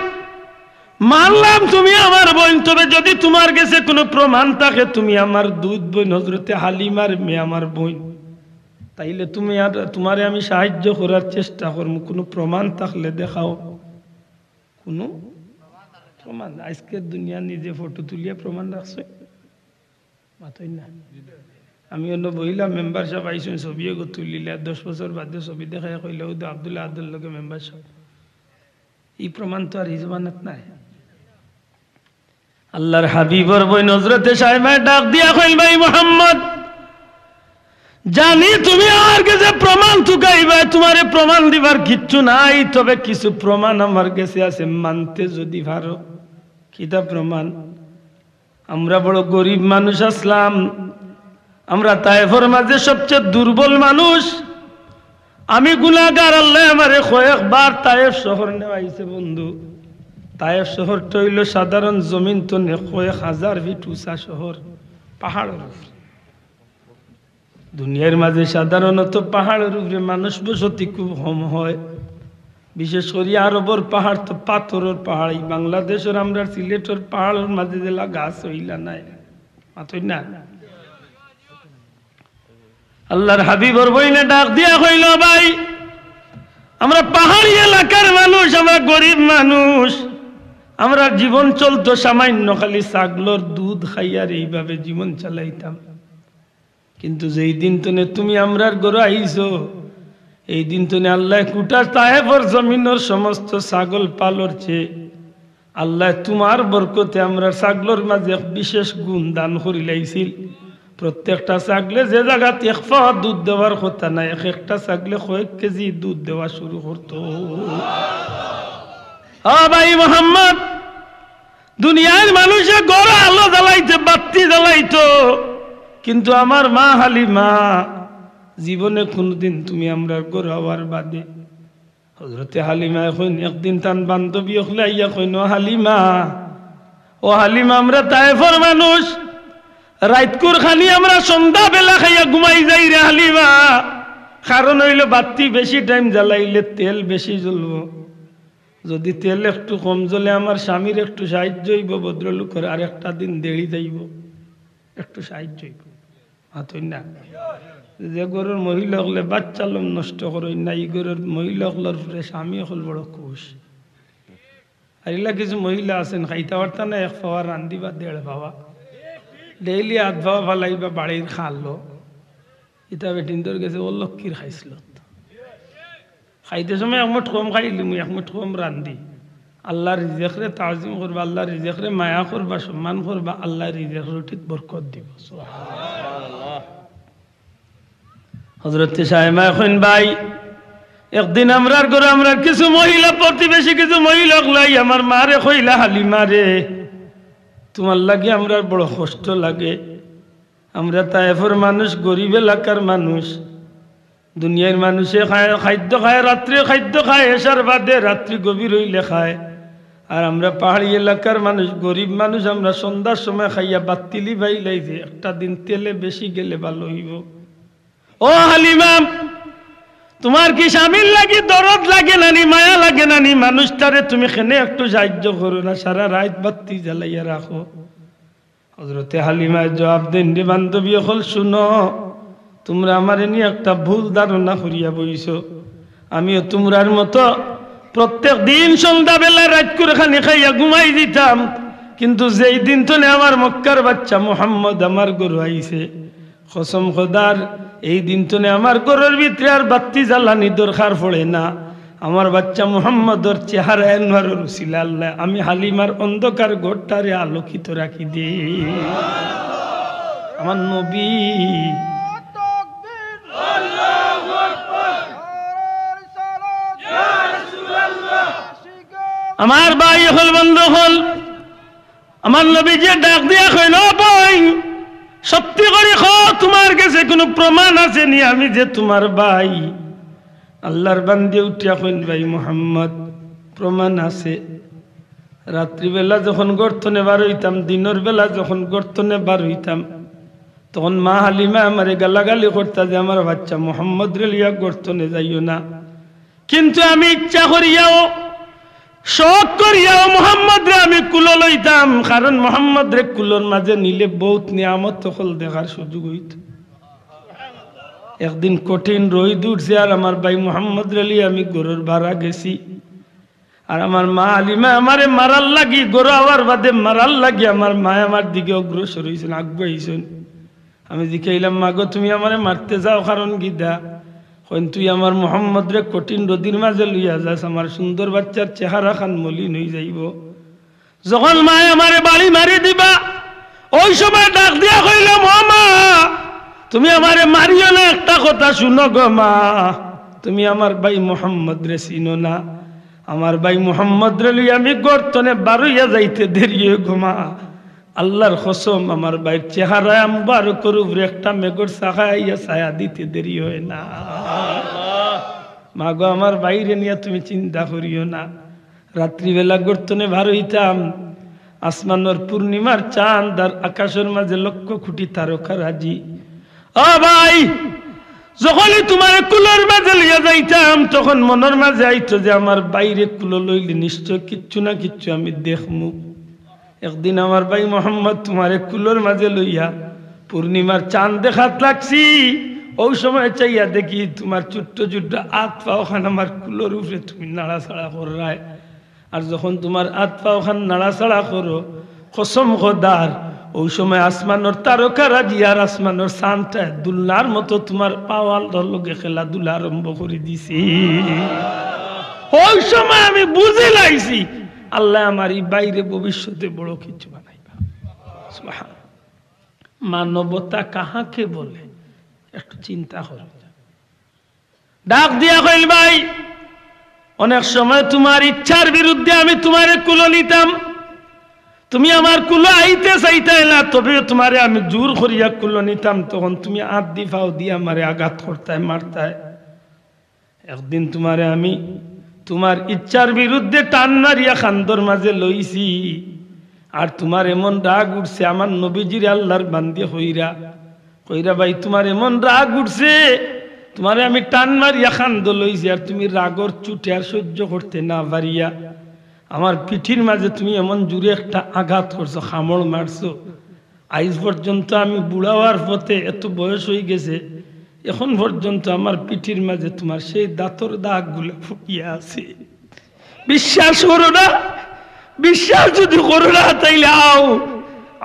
মানলাম তুমি আমার বোন, তবে যদি তোমার কাছে কোনো প্রমাণ থাকে তুমি আমার দুধ বোন হযরতে হালিমার মেয়ে আমার বোন, তাইলে তুমি আর তোমারে আমি সাহায্য করার চেষ্টা করব। কোনো প্রমাণ থাকলে দেখাও। কোনো প্রমাণ? আজকের দুনিয়া নিজে ফটো তুলিয়া প্রমাণ রাখছে মাতই না। আমি অন্য বহিলা মেম্বার সাহেব আইসুন ছবিও গো তুলিলে 10 বছর বাদে ছবি দেখাই কইলে ওই আব্দুল্লাহ আব্দুল লগে মেম্বার সাহেব, এই প্রমাণ তো আর এই জমানাত নাই। আল্লাহর হাবিবর বই হযরতে শায়মা ডাক দিয়া কইল, ভাই মুহাম্মদ জানি তুমি আমার কাছে প্রমাণ চুকাইবা, তোমারে প্রমাণ দিবার কিচ্ছু নাই, তবে কিছু প্রমাণ আমার কাছে আছে, মানতে যদি পারো। কিটা প্রমাণ? আমরা বড় গরিব মানুষ আসলাম, আমরা তায়েফের মাঝে সবচেয়ে দুর্বল মানুষ, আমি গুনাহগার, আল্লাহ আমারে কয়েকবার তায়েফ শহর নেওয়াইছে। বন্ধু তায়েফ শহরটা হইল সাধারণ জমিন তো নে, কয়েক হাজার ফিট উঁচা শহর, পাহাড়ের উপরে। দুনিয়ার মাঝে সাধারণত পাহাড়ের উপরে মানুষ বসতি খুব কম হয়, বিশেষ করে আরবর পাহাড় তো পাথরের পাহাড়। এই বাংলাদেশের আমরা সিলেটের পাহাড়ের মাঝে যেলা গাছ হইলা নাই, মাথই না। আল্লাহর হাবিবর বইনে ডাক দিয়া কইল, ভাই আমরা পাহাড়ি এলাকার মানুষ, আমরা গরিব মানুষ, আমরা জীবন চলতো সামান্য খালি ছাগলের দুধ খাইয়ার এইভাবে জীবন চালাইতাম। কিন্তু যেই দিন তনে তুমি আমরার ঘরে আইছো, এই দিন তনে আল্লাহ কুটা তায়েফের জমিনের সমস্ত ছাগল পালর চেয়ে আল্লাহ তোমার বরকতে আমরা ছাগলের মাঝে বিশেষ গুণ দান করিলাইছিল। প্রত্যেকটা ছাগলে যে জায়গাত 1 পাওয়া দুধ দেওয়ার কথা না, একটা ছাগলে কয়েক কেজি দুধ দেওয়া শুরু করতো। ভাই মোহাম্মদ, দুনিয়ার মানুষে গড়া আলো জ্বালাইতে, বাতি জ্বালাইতো, কিন্তু আমার মা হালিমা জীবনে কোনদিন তুমি আমরা গড়াবার বাদে। হযরতে হালিমা এখন একদিন তান বান্ধবী হলে আইয়া কইন, হালিমা ও হালিমা, আমরা তায়েফের মানুষ, রাইতকুর খানি আমরা সন্ধ্যা বেলা খাইয়া ঘুমাই যাই রে হালিমা। কারণ হইল বাতি বেশি টাইম জ্বালাইলে তেল বেশি জ্বলব, যদি তেল একটু কম জ্বলে আমার স্বামীর একটু সাহায্য হইব, ভদ্রলোকের আর একটা দিন দেরি যাইব, একটু সাহায্য হইব। হাতই না যে গরুর মহিলা হলে বাচ্চা লোম নষ্ট করই না, এই গরুর মহিলা হলার পরে স্বামী হল বড় খুশ। আর এগুলা কিছু মহিলা আছেন খাইতে পারতা না, 1 পাওয়া রান্ধিবা 1.5 পাওয়া, ডেইলি 8 পাওয়া ফালাইবা বাড়ির খালো। এটা বেটিন্দর গেছে ও লক্ষ্মীর খাইছিল, খাইতে সময় 1 মুঠ কম খাইলি, 1 মুঠ কম রান্ধি। আল্লাহ রিজেকরে তাজিম করবা, আল্লাহ রিজেকরে মায়া করবা, সম্মান করবা, আল্লাহ রিজেক রুটিত বরকত দিব। হযরতে সাহেমা এখন ভাই, একদিন আমরার ঘরে আমরা কিছু মহিলা প্রতিবেশী কিছু মহিলা লাই আমার মারে কইলা, হালিমা রে, তোমার লাগে আমরা বড় কষ্ট লাগে। আমরা তায়েফের মানুষ, গরিব এলাকার মানুষ, দুনিয়ার মানুষে খায় খাদ্য খায়, রাত্রে খাদ্য খায়, এসার বাদে রাত্রি গভীর হইলে খায়। আর আমরা পাহাড়ি এলাকার মানুষ, গরিব মানুষ, আমরা সন্ধ্যার সময় খাইয়া বাতিলি বাইলাই যে একটা দিন তেলে বেশি গেলে ভালো হইব। ও হালিমা, তোমার কি স্বামীর লাগি দরদ লাগে নানি, মায়া লাগে নানি? মানুষটারে তুমি খেনে একটু সাহায্য করো না, সারা রাত বাতি জ্বালাইয়া রাখো। হযরতে হালিমা জবাব দেন, রে বান্ধবী হল, শুনো, তোমরা আমার নিয়ে একটা ভুল ধারণা করিয়া বইছো। আমিও তোমরার মতো প্রত্যেক দিন সন্ধ্যাবেলা রাত করে খানি খাইয়া ঘুমাই দিতাম, কিন্তু যেই দিন তো আমার মক্কার বাচ্চা মুহাম্মদ আমার গরু আইছে, কসম খোদার, এই দিন তো আমার গরুর ভিতরে আর বাতি জ্বালানি দরকার পড়ে না। আমার বাচ্চা মুহাম্মদর চেহারা আনোয়ারের উসিলা আল্লাহ আমি হালিমার অন্ধকার ঘরটারে আলোকিত রাখি দে। আমার নবী আমার ভাই হল, বন্ধু হল, আমার নবী যে ডাক দিয়া কইল, ভাই সত্যি করে তোমার কাছে কোনো প্রমাণ আছে নি আমি যে তোমার ভাই? আল্লাহর বান্দে উঠিয়া কইন, ভাই মুহাম্মদ, প্রমাণ আছে। রাত্রিবেলা যখন গর্তনে বার হইতাম, দিনের বেলা যখন গর্তনে বার হইতাম, তখন মা হালিমা আমারে গালাগালি করতা যে আমার বাচ্চা মুহাম্মদ রে লিয়া গর্তনে যাইও না। কিন্তু আমি ইচ্ছা করিয়াও, শখ করিয়াও মুহাম্মদ রে আমি কুলো লইতাম, কারণ মুহাম্মদ রে কুলোর মাঝে নিলে বহুত নিয়ামত তখন দেখার সুযোগ হইত। একদিন কঠিন রোদ উঠছে, আর আমার ভাই মুহাম্মদ রে লিয়ে আমি গরুর ভাড়া গেছি, আর আমার মা হালিমা আমারে মারার লাগি, গরু আবার বাদে মারার লাগি আমার মা আমার দিকে অগ্রসর হয়েছেন, আগুয়াইছেন। আমি জিজ্ঞাইলাম, মা গো, তুমি আমারে মারতে যাও কারণ গিদা? কইন, তুই আমার মুহাম্মদ রে কঠিন রোদির মাঝে লইয়া যাস, আমার সুন্দর বাচ্চার চেহারা খান মলিন হয়ে যাইব। যখন মা আমারে বাড়ি মারি দিবা, ওই সময় ডাক দিয়া কইলাম, ও মা, তুমি আমারে মারিও না, একটা কথা শুনো গো মা, তুমি আমার ভাই মুহাম্মদ রে চিনো না? আমার ভাই মুহাম্মদ রে লইয়া আমি গর্তনে বারইয়া যাইতে দেরি গো মা। আল্লাহর কসম, আমার ভাইয়ের চেহারায় মুবারকের উপরে একটা মেঘর ছায়া ছায়া দিতে দেরি হয় না। মা গো, আমার বাইরে নিয়ে তুমি চিন্তা করিও না। রাত্রিবেলা গর্তনে বার হইতাম, আসমানের পূর্ণিমার চাঁদ আর আকাশের মাঝে লক্ষ কোটি তারকা রাজি। ও ভাই, যখনই তোমার কুলোর মাঝে লইয়া যাইতাম, তখন মনের মাঝে আইতো যে আমার বাইরে কুলো লইলে নিশ্চয় কিচ্ছু না কিচ্ছু আমি দেখমু। একদিন আমার ভাই মোহাম্মদ তোমারে কুলোর মাঝে লইয়া পূর্ণিমার চাঁদ দেখাত লাগছি, ওই সময় চাইয়া দেখি তোমার ছোট্ট ছোট্ট হাত পাও খান আমার কুলোর উপরে তুমি নাড়াছাড়া করায়। আর যখন তোমার হাত পাও খান নাড়াছাড়া করো, কসম খোদার, ওই সময় আসমানোর তারকা রাজি আর আসমানোর চাঁদটা দুলনার মতো তোমার পাওয়াল লগে খেলাধুলা আরম্ভ করে দিছি। ওই সময় আমি বুঝে লাইছি আল্লাহ আমার এই বাইরে ভবিষ্যতে বড় কিছু বানাইবা। সুবহানাল্লাহ। মানবতা কাহাকে বলে একটু চিন্তা করো। ডাক দিয়া কইল ভাই অনেক সময় তোমার ইচ্ছার বিরুদ্ধে আমি তোমারে কুলো নিতাম, তুমি আমার কুলো আইতে চাইতাই না, তবে তোমারে আমি জোর করিয়া কুলো নিতাম, তখন তুমি আট দি ফাও দিয়ে আমারে আঘাত করতায় মারতায়। একদিন তোমারে আমি তোমার ইচ্ছার বিরুদ্ধে টান মারিয়া খান্দর মাঝে লইছি, আর তোমার এমন রাগ উঠছে আমার নবীজির আল্লাহর বান্দি হইরা কইরা ভাই তোমার এমন রাগ উঠছে, তোমারে আমি টান মারিয়া খান্দ লইছি, আর তুমি রাগর চুটে আর সহ্য করতে না পারিয়া আমার পিঠির মাঝে তুমি এমন জুড়ে একটা আঘাত করছো, খামড় মারছো। আইজ পর্যন্ত আমি বুড়া হওয়ার পথে, এত বয়স হয়ে গেছে, এখন পর্যন্ত আমার পিঠির মাঝে তোমার সেই দাঁতর দাগ গুলো ফুকিয়ে আছে। বিশ্বাস করো না? বিশ্বাস যদি করো না তাইলে আও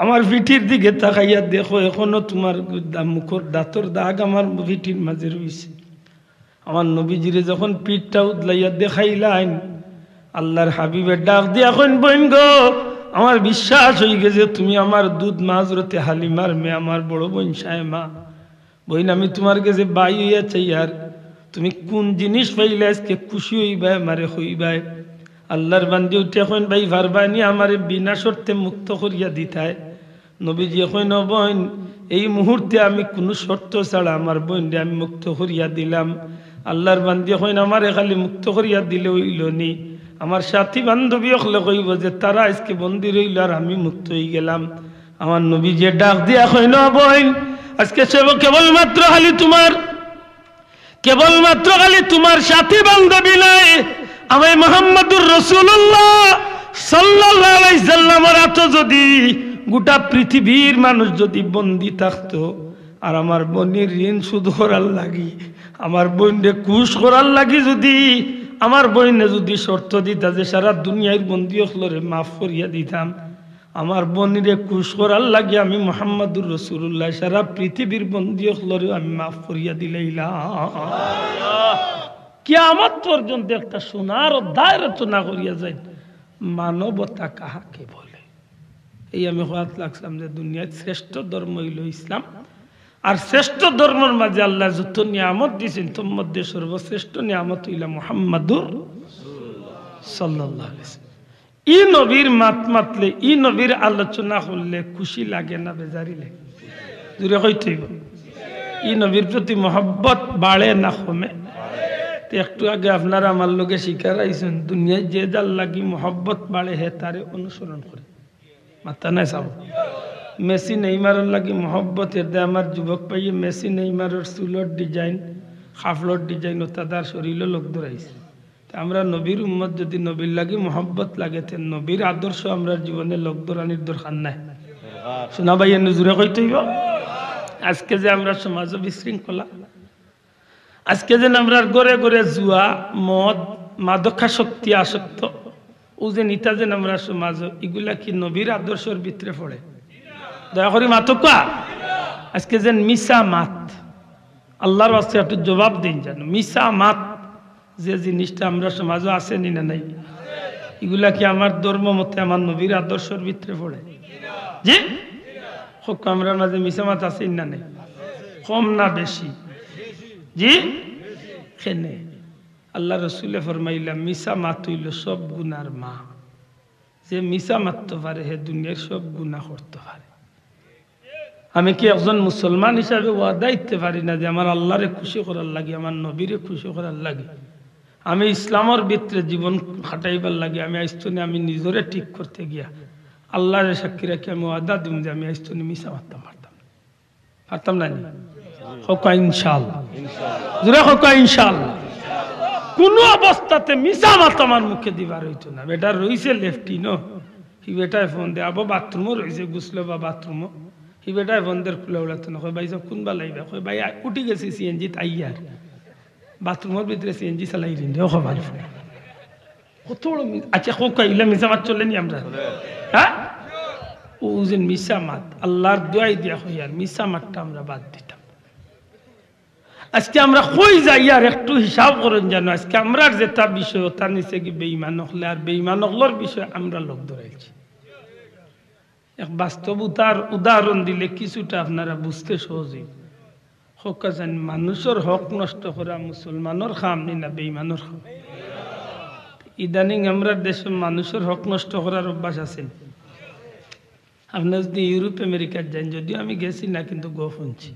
আমার পিঠির দিকে তাকাইয়া দেখো, এখনো তোমার মুখর দাঁতর দাগ আমার পিঠির মাঝে রয়েছে। আমার নবীজিরে যখন পিঠটা উদলাইয়া দেখাইলেন, আল্লাহর হাবিবের ডাক দিয়া কইন বইন গো, আমার বিশ্বাস হয়ে গেছে তুমি আমার দুধ মা হযরতে হালিমার মেয়ে, আমার বড় বোন সায়মা। বইন আমি তোমার কাছে বাই হইয়া চাই, আর তুমি কোন জিনিস পাইলে আজকে খুশি হইবাই আমারে হইবাই। আল্লাহর বান্দি উঠে কইন ভাই ভারবানি আমারে বিনা শর্তে মুক্ত করিয়া দিতায়। নবীজি কইন বোন এই মুহূর্তে আমি কোনো শর্ত ছাড়া আমার বোনরে আমি মুক্ত করিয়া দিলাম। আল্লাহর বান্দি কইন আমারে খালি মুক্ত করিয়া দিলে হইল নি, আমার সাথী বান্ধবী হলে কইব যে তারা আজকে বন্দি রইল আর আমি মুক্ত হয়ে গেলাম। আমার নবীজি ডাক দিয়া কইন বোন আজকে কেবলমাত্র খালি তোমার সাথী বান্ধবী নাই, আমি মুহাম্মদুর রাসূলুল্লাহ সাল্লাল্লাহু আলাইহি সাল্লামের হাতে যদি গোটা পৃথিবীর মানুষ যদি বন্দী থাকতো, আর আমার বোনের ঋণ শোধ করার লাগি, আমার বোনরে খুশ করার লাগি যদি আমার বোনে যদি শর্ত দিতা যে সারা দুনিয়ার বন্দী হলরে মাফ করিয়া দিতাম, আমার বোনরে খুশ করার লাগি আমি মুহাম্মদুর রাসূলুল্লাহ সারা পৃথিবীর বন্দী হলরে আমি মাফ করিয়া দিলাইলাম। কিয়ামত পর্যন্ত একটা সোনার অধ্যায় রচনা করিয়া যায়, মানবতা কাহাকে বলে। এই আমি হওয়াত লাগছিলাম যে দুনিয়ার শ্রেষ্ঠ ধর্ম হইল ইসলাম, আর শ্রেষ্ঠ ধর্মের মাঝে আল্লাহ যত নিয়ামত দিয়েছেন তোর মধ্যে সর্বশ্রেষ্ঠ নিয়ামত হইলা মুহাম্মাদুর সাল্লাল্লাহু আলাইহি ওয়াসাল্লাম। ই নবীর মাতলে ই নবীর আলোচনা করলে খুশি লাগে না বেজারি লাগে? জুড়ে কইতে হইব ই নবীর প্রতি মহব্বত বাড়ে না কমে? একটু আগে আপনারা আমার লোকে শিকার আইছেন, দুনিয়ায় যে যার লাগি মহব্বত বাড়ে হে তারে অনুসরণ করে। মাথা নাই চাব মেসি নেইমারের লাগি মহব্বতের দে আমার যুবক পাইয়ে মেসি নেইমারের চুলোর ডিজাইন, খাফলোর ডিজাইন ও তাদের শরীরে লোক ধরাইছে। আমরা নবীর উম্মত যদি নবীর লাগি মহব্বত লাগে, নবীর আদর্শ আমরা জীবনে লোক ধরানির দরকার নাই। শোনা ভাই নজুরে কইতে হইব। আজকে যে আমরা সমাজ বিশৃঙ্খলা, আজকে যে আমরা ঘরে ঘরে জুয়া মদ মাদকাসক্তি আসক্ত, ও যে নিতা যে আমরা সমাজ, এগুলা কি নবীর আদর্শের ভিতরে পড়ে? দয়া করি মাতকা আজকে যে মিশা মাত, আল্লাহর রাস্তায় একটু জবাব দিন জানো, মিশা মাত যে জিনিসটা আমরা সমাজে আছে নি না নাই, এগুলা কি আমার ধর্ম মতে আমার নবীর আদর্শের ভিতরে পড়ে? জি হোক আমরা মাঝে মিশা মাত আছে না নাই? কম না বেশি? জি খেনে আল্লাহ রসুলে ফরমাইলা মিশা মাত হইল সব গুনার মা। যে মিশা মারতে পারে হে দুনিয়ার সব গুনাহ করতে পারে। আমি কি একজন মুসলমান হিসাবে ওয়াদা দিতে পারি না যে আমার আল্লাহরে খুশি করার লাগে, আমার নবীরে খুশি করার লাগে, আমি ইসলামের ভিতরে জীবন খাটাইবার লাগে, আমি আইস্তনে আমি নিজরে ঠিক করতে গিয়া আল্লাহরে সাক্ষী রাখি আমি ওয়াদা দিব যে আমি আইস্তনে মিশা মারতাম পারতাম না? হোকা ইনশাআল্লাহ, জোরে হোকা ইনশাআল্লাহ। কোন অবস্থাতে মিশা মাত আমার মুখে দিবার হইতো না। বেটা রইছে লেফটিনো, হি বেটায় ফোন দে আবো বাথরুমও রয়েছে গুছলো বা বাথরুমও, হি বেটায় ফোন দের খুলে উড়াতো না। কই ভাই সব কোনবা লাইবা? কই ভাই উঠি গেছি সিএনজি তাইয়ার, বাথরুমের ভিতরে সিএনজি চালাই দিন রে খবর কত বড়। আচ্ছা হোক ইলা মিশা মাত চলেনি আমরা? হ্যাঁ ও যে মিশা মাত আল্লাহর দোয়াই দিয়া হই, আর মিশা মাতটা আমরা বাদ দিতাম। আজকে আমরা কই যাই আর একটু হিসাব করেন জানো, আজকে আমরা যেটা বিষয় তার নিচে কি বেঈমান হলে আর বেঈমান হলোর বিষয় আমরা লোক ধরাইছি। এক বাস্তব উদাহরণ দিলে কিছুটা আপনারা বুঝতে সহজে হকান মানুষের হক নষ্ট করা মুসলমানের খাম নি না বেঈমানের খাম ইদানিং আমরা দেশের মানুষের হক নষ্ট করার অভ্যাস আছে আপনার যদি ইউরোপ আমেরিকার যান যদিও আমি গেছি না কিন্তু গো শুনছি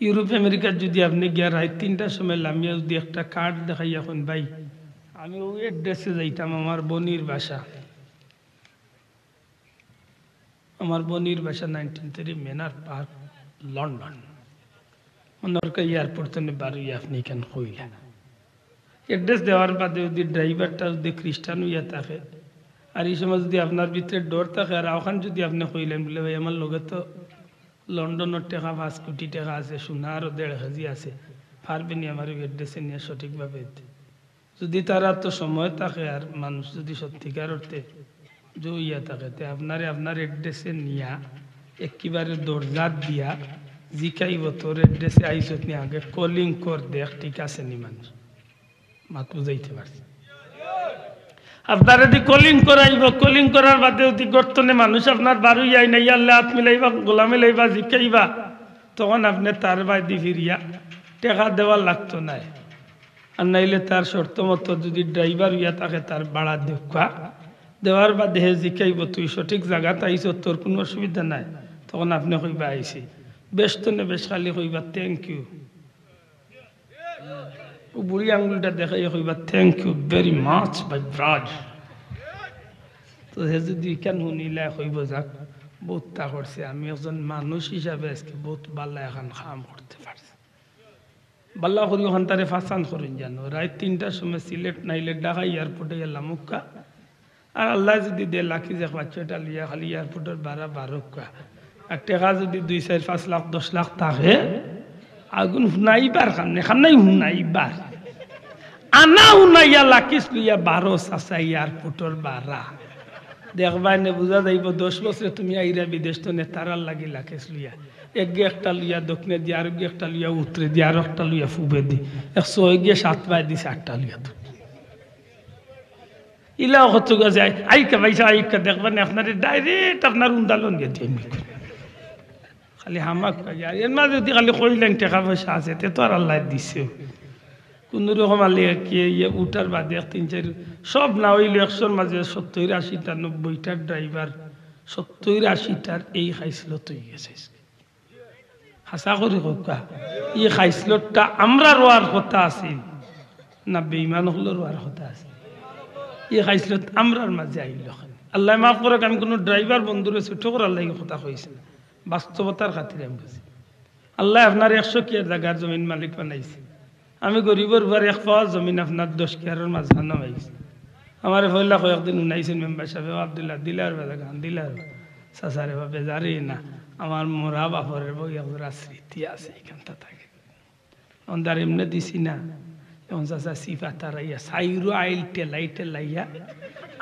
ইউরোপ আমেরিকার যদি আপনি গিয়া রাত 3টার সময় লামিয়া যদি একটা কার্ড দেখাই এখন ভাই আমি ওই অ্যাড্রেসে যাইতাম আমার বনির বাসা 19 মেনার পার্ক লন্ডন অনরকা এয়ারপোর্ট থেকে বাড়ি আপনি কেন কইলা অ্যাড্রেস দেওয়ার বাদে যদি ড্রাইভারটা যদি খ্রিস্টান হইয়া থাকে আর এই সময় যদি আপনার ভিতরে ডর থাকে আর ওখান যদি আপনি কইলেন বলে ভাই আমার লগে তো লন্ডনের টাকা 5 কোটি টাকা আছে সোনা আরও 1.5 কেজি আছে পারবেনি আমার অ্যাড্রেসে নিয়ে সঠিকভাবে যদি তারা তো সময় থাকে আর মানুষ যদি সত্যিকার অর্থে জইয়া থাকে তে আপনারে আপনার অ্যাড্রেসে নিয়া একেবারে দরজাত দিয়া জিকাইব তোর অ্যাড্রেসে আইসত নি আগে কলিং কর দেখ ঠিক আছে নি মানুষ মাত বুঝাইতে পারছি আপনারা যদি কলিং করাইব কলিং করার বাদে যদি গর্তনে মানুষ আপনার বারুই আই নাই আল্লাহ হাত মিলাইবা গোলা মিলাইবা জিকাইবা তখন আপনি তার বাইদি ফিরিয়া টাকা দেওয়ার লাগতো না আর নাইলে তার শর্ত মতো যদি ড্রাইভার ইয়া থাকে তার ভাড়া দেওয়ার বাদে হে জিকাইব তুই সঠিক জায়গাত আইস তোর কোনো অসুবিধা নাই তখন আপনি কইবা আইসি বেশ তো নে বেশ খালি কইবা থ্যাংক ইউ বুড়ি আঙ্গুলটা দেখাই কইবা thank you very much bye ব্রাজ তো হে যদি কেন শুনিলে কইব যাক বহুত তা করছে আমি একজন মানুষ হিসাবে আজকে বহুত বাল্লা এখন কাম করতে পারছি বাল্লা করি ওখান তারে ফাঁসান করেন জানো রাত 3টার সময় সিলেট নাইলে ঢাকা এয়ারপোর্টে গেলাম মুক্কা আর আল্লাহ যদি দে লাখি যে বাচ্চাটা লিয়া খালি এয়ারপোর্টের ভাড়া 12 আর টাকা যদি 2-4-5 লাখ 10 লাখ থাকে আগুন হুনাইবার খান্নাই হুনাইবার আনা হুনাইয়া লাখিস লইয়া 12 আসা এয়ারপোর্টের ভাড়া দেখবাই নে বুঝা যাইব 10 বছরে তুমি আইরা বিদেশ তো নেতারার লাগি লাখিস লইয়া একগে একটা লইয়া দক্ষিণে দিয়ে আর একটা লইয়া উত্তরে দিয়ে আর একটা লইয়া ফুবে দি 100 গিয়ে 7 বাই দিছে 8টা লইয়া ইলাও হচ্ছে যায় আইকা ভাইসা আইকা দেখবেন আপনার ডাইরেক্ট আপনার উন্দালন গিয়ে দিয়ে খালি হামাক আর এর মাঝে যদি খালি কইলেন টাকা পয়সা আছে তে তো আর আল্লাহ দিছে কোন রকম আল্লাহ কি উঠার বাদে 3-4 সব না হইলে 100-র মাঝে 70-80টা 90টার ড্রাইভার 70-80টার এই খাইসলত হয়ে গেছে হাসা করে কোকা এই খাইসলতটা আমরা রোয়ার কথা আছে না বেঈমান হলো রোয়ার কথা আছে এই খাইসলত আমরার মাঝে আইল আল্লাহ মাফ করে আমি কোনো ড্রাইভার বন্ধুরে ছোট করে আল্লাহ কথা কইছে বাস্তবতার খাতিরে আমি বলছি আল্লাহ আপনার 100 কিয়ার জায়গার জমিন মালিক বানাইছে আমি গরিবের ঘর 1 পাওয়া জমিন আপনার 10 কিয়ারের মাঝখানে হয়েছে আমার ফয়লা কয়েকদিন উনাইছেন মেম্বার সাহেব আব্দুল্লাহ দিলার বাজা গান দিলার সাসারে বাপে জারি না আমার মোরা বাপরের বই একজোড়া স্মৃতি আছে এখানটা থাকে অন্দার এমনি দিছি না এখন চাচা সিফা তারাইয়া সাইরু আইল টেলাইয়া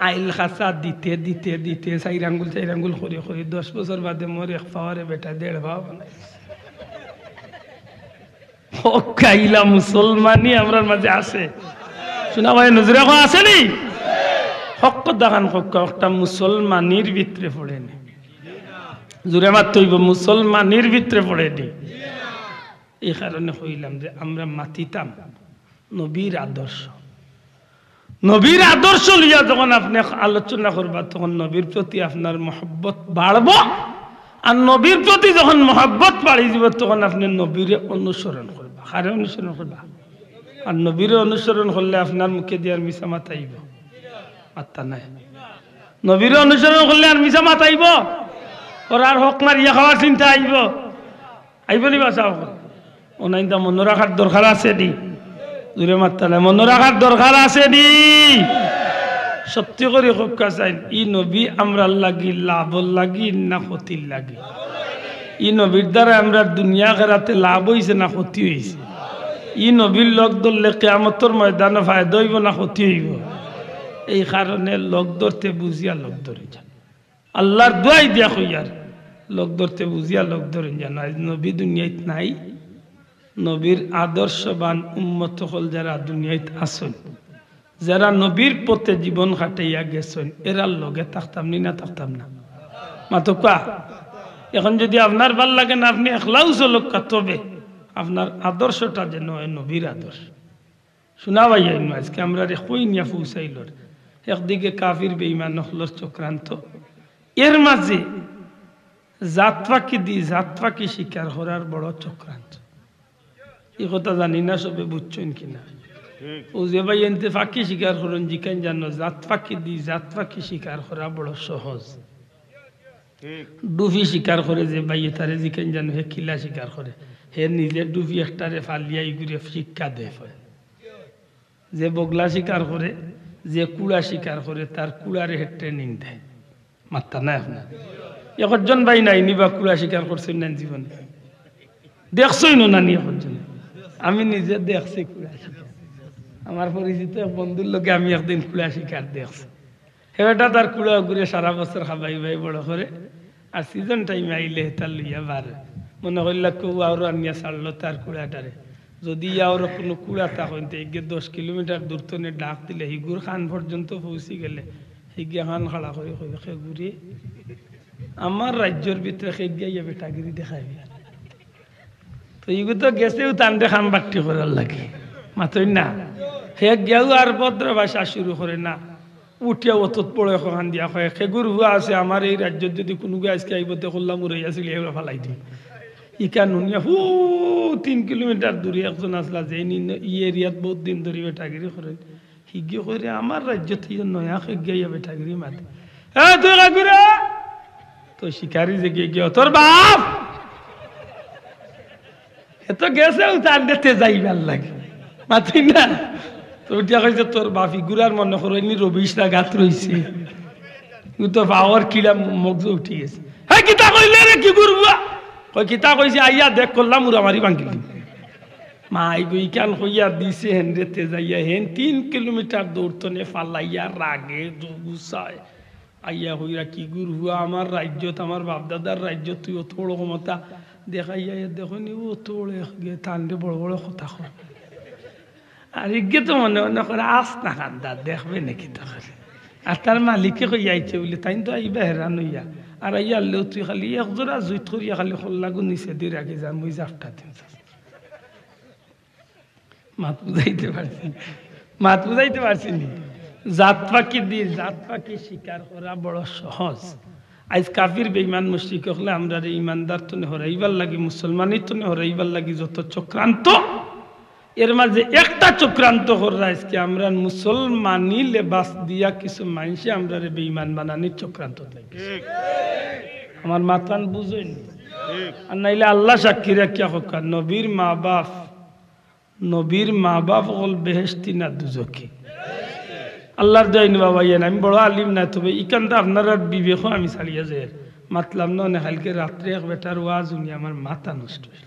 আইল খাসা দিতে দিতে দিতে 4 আঙ্গুল করে 10 বছর বাদে মোর 1 পাওয়ারে বেটা 1.5 পাওয়া ও কাইলা মুসলমানি আমরার মাঝে আছে শোনা ভাই নজরে কো আছে নি হক দাগান হক একটা মুসলমানির ভিতরে পড়ে নি জুরে মাত হইব মুসলমানির ভিতরে পড়ে নি এই কারণে কইলাম যে আমরা মাতিতাম নবীর আদর্শ লইয়া যখন আপনি আলোচনা করবা তখন নবীর প্রতি আপনার মহব্বত বাড়বো আর নবীর প্রতি যখন মহব্বত বাড়ি যাব তখন আপনি নবীরে অনুসরণ করবা কারে অনুসরণ করবা আর নবীরে অনুসরণ করলে আপনার মুখে দিয়ে আর মিছা মাতাইব মাত্তা নাই নবীরে অনুসরণ করলে আর মিছা মাতাইব ওর আর হক মারিয়া খাওয়ার চিন্তা আইব নি বাঁচাও ওনাইন্দা মনে রাখার দরকার আছে নি দূরে মাত্তালে মনে রাখার দরকার আছে নি সত্যি করে হকা চাই ই নবী আমরা লাগি লাভ লাগি না ক্ষতির লাগি ই নবীর দ্বারা আমরা দুনিয়া খেরাতে লাভ হয়েছে না ক্ষতি হয়েছে ই নবীর লোক ধরলে কিয়ামতের ময়দানে ফায়দা হইব না ক্ষতি হইব এই কারণে লোক ধরতে বুঝিয়া লোক ধরে যান আল্লাহর দোয়াই দিয়া কইয়ার লোক ধরতে বুঝিয়া লোক ধরে যান আজ নবী দুনিয়াত নাই নবীর আদর্শবান উম্মত হল যারা দুনিয়াত আসেন যারা নবীর পথে জীবন কাটাইয়া গেছেন এরার লগে থাকতাম নি না থাকতাম না মাতো কা এখন যদি আপনার ভাল লাগে না আপনি একলাও চলক তবে আপনার আদর্শটা যেন নবীর আদর্শ শোনা ভাই আজকে আমরা রে কই নিয়া পৌঁছাইল একদিকে কাফির বেঈমান হলর চক্রান্ত এর মাঝে জাতপাকি শিকার করার বড় চক্রান্ত এই কথা জানি না সবে বুঝছেন কিনা ও যে ভাই এনতে ফাঁকি শিকার করেন জিখান জানো জাতপাকি শিকার করা বড় সহজ ডুফি শিকার করে যে ভাই তারে জিখান জানো হে খিলা শিকার করে হে নিজে ডুফি একটারে ফালিয়া ইগুরে শিক্ষা দেয় যে বগলা শিকার করে যে কুড়া শিকার করে তার কুড়ারে হে ট্রেনিং দেয় মাত্তা নাই আপনার একজন ভাই নাই নিবা কুড়া শিকার করছেন না জীবনে দেখছই না নি একজন আমি নিজে দেখছি কুড়া শিকার আমার পরিচিত বন্ধুর লোকে আমি একদিন কুড়া শিকার দেখছি হেটা তার কুড়া ঘুরে সারা বছর খাবাই ভাই বড় করে আর সিজন টাইম আইলে তার লইয়া বার মনে করল কেউ আরো আনিয়া ছাড়লো তার কুড়াটারে যদি আরো কোনো কুড়া থাকেন তো এগিয়ে 10 কিলোমিটার দূর তো ডাক দিলে হিগুর খান পর্যন্ত পৌঁছে গেলে হিগিয়া খান খাড়া করে সে ঘুরে আমার রাজ্যের ভিতরে সে গিয়ে বেটাগিরি দেখাইবি তো ইগু তো গেছেও টানতে খান বাট্টি করার লাগে মাত্রই না সে গেও আর ভদ্র ভাষা শুরু করে না উঠিয়া অতত পড়ে খান দিয়া হয় সেগুর হুয়া আছে আমার এই রাজ্যত যদি কোনো আজকে আইব তো করলাম উড়াই আসলে এগুলো ফালাই দিই ইকা নুনিয়া 3 কিলোমিটার দূরে একজন আসলা যে ই এরিয়াত বহুত দিন ধরে বেটাগিরি করেন হিগিয়ে করে আমার রাজ্য থেকে নয়া গিয়া বেটাগিরি মাতে তুই কাকুরা তো শিকারি যে গিয়ে তোর বাপ এত গেছে তার দেখতে যাইবার লাগে মাতি না তো উঠিয়া কইছে তোর বাপি গুড়ার মনে করো এমনি রবিশরা গাত রইছে তো পাওয়ার কিলা মগজ উঠি গেছে হ্যাঁ কিতা কইলে রে কি করবা কই কিতা কইছে আইয়া দেখ করলাম উড়া মারি ভাঙিলি মাই গই কান হইয়া দিছে হেনরেতে যাইয়া হেন 3 কিলোমিটার দূর তনে ফালাইয়া রাগে গুসায় আইয়া হইরা কি গুরু হুয়া আমার রাজ্যত আমার বাপদাদার রাজ্য তুই ও তোড় ক্ষমতা দেখাইয়া দেখো নি ও তোড়ে গে টান্ডে বড় বড় কথা কর আর ইগে তো মনে মনে করে আস না কান্দা দেখবে নাকি তখন আর তার মালিকে কইয়াইছে বলে তাই তো আইবা হেরান হইয়া আর আইয়া লেও তুই খালি একজোড়া জুইত করিয়া খালি খোল্লাগু নিচে দিয়ে রাখি যা মুই জাফটা দিন মাত বুঝাইতে পারছি নি জাত পাখি শিকার করা বড় সহজ আজ কাফির বেঈমান মুশরিক হলে আমরা ইমানদার তো হরাইবার লাগি মুসলমানই তো হরাইবার লাগি যত চক্রান্ত এর মাঝে একটা চক্রান্ত করা আজকে আমরা মুসলমানি লেবাস দিয়া কিছু মানুষে আমরা বেঈমান বানানির চক্রান্ত থাকি আমার মাথান বুঝেনি আর নাইলে আল্লাহ সাক্ষী রাখিয়া হোক নবীর মা বাপ হল বেহেশতি না দুজকি আল্লাহর দয়ানি বাবা ইয়েন আমি বড় আলিম না তবে ইকানটা আপনারা বিবেক আমি ছাড়িয়া যাই মাতলাম না কালকে রাত্রে এক বেটার ওয়াজ উনি আমার মাথা নষ্ট হইল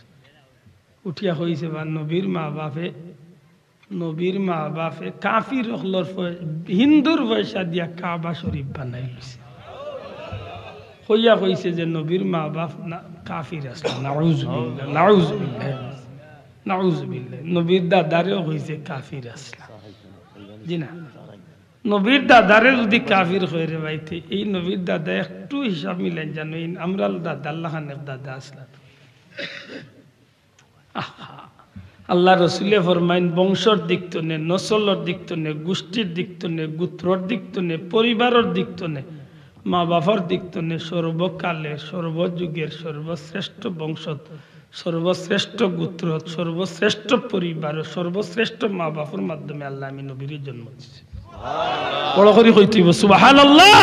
উঠিয়া হয়েছে বা নবীর মা বাপে কাফির হিন্দুর পয়সা দিয়া কাবা শরীফ বানাই লইছে হইয়া কইছে যে নবীর মা বাপ কাফির আসলে নাউজুবিল্লাহ নবীর দাদারেও হয়েছে কাফির আসলা জি না নবীর দাদারে যদি কাফির হয়ে রে ভাইতে এই নবীর দাদা একটু হিসাব মিলেন জানো আমরা দাদা আল্লাহ খানের দাদা আসলাম আল্লাহ রসুলে ফরমাইন বংশর দিক তো নে নসলর দিক তো নে গোষ্ঠীর দিক তো নে গোত্রর দিক তো নে পরিবারের দিক তো নে মা বাবার দিক তো নে সর্বকালে সর্বযুগের সর্বশ্রেষ্ঠ বংশ সর্বশ্রেষ্ঠ গোত্র সর্বশ্রেষ্ঠ পরিবার সর্বশ্রেষ্ঠ মা বাবার মাধ্যমে আল্লাহ আমি নবীর জন্ম দিয়েছি বড় করে কইতেইব সুবহানাল্লাহ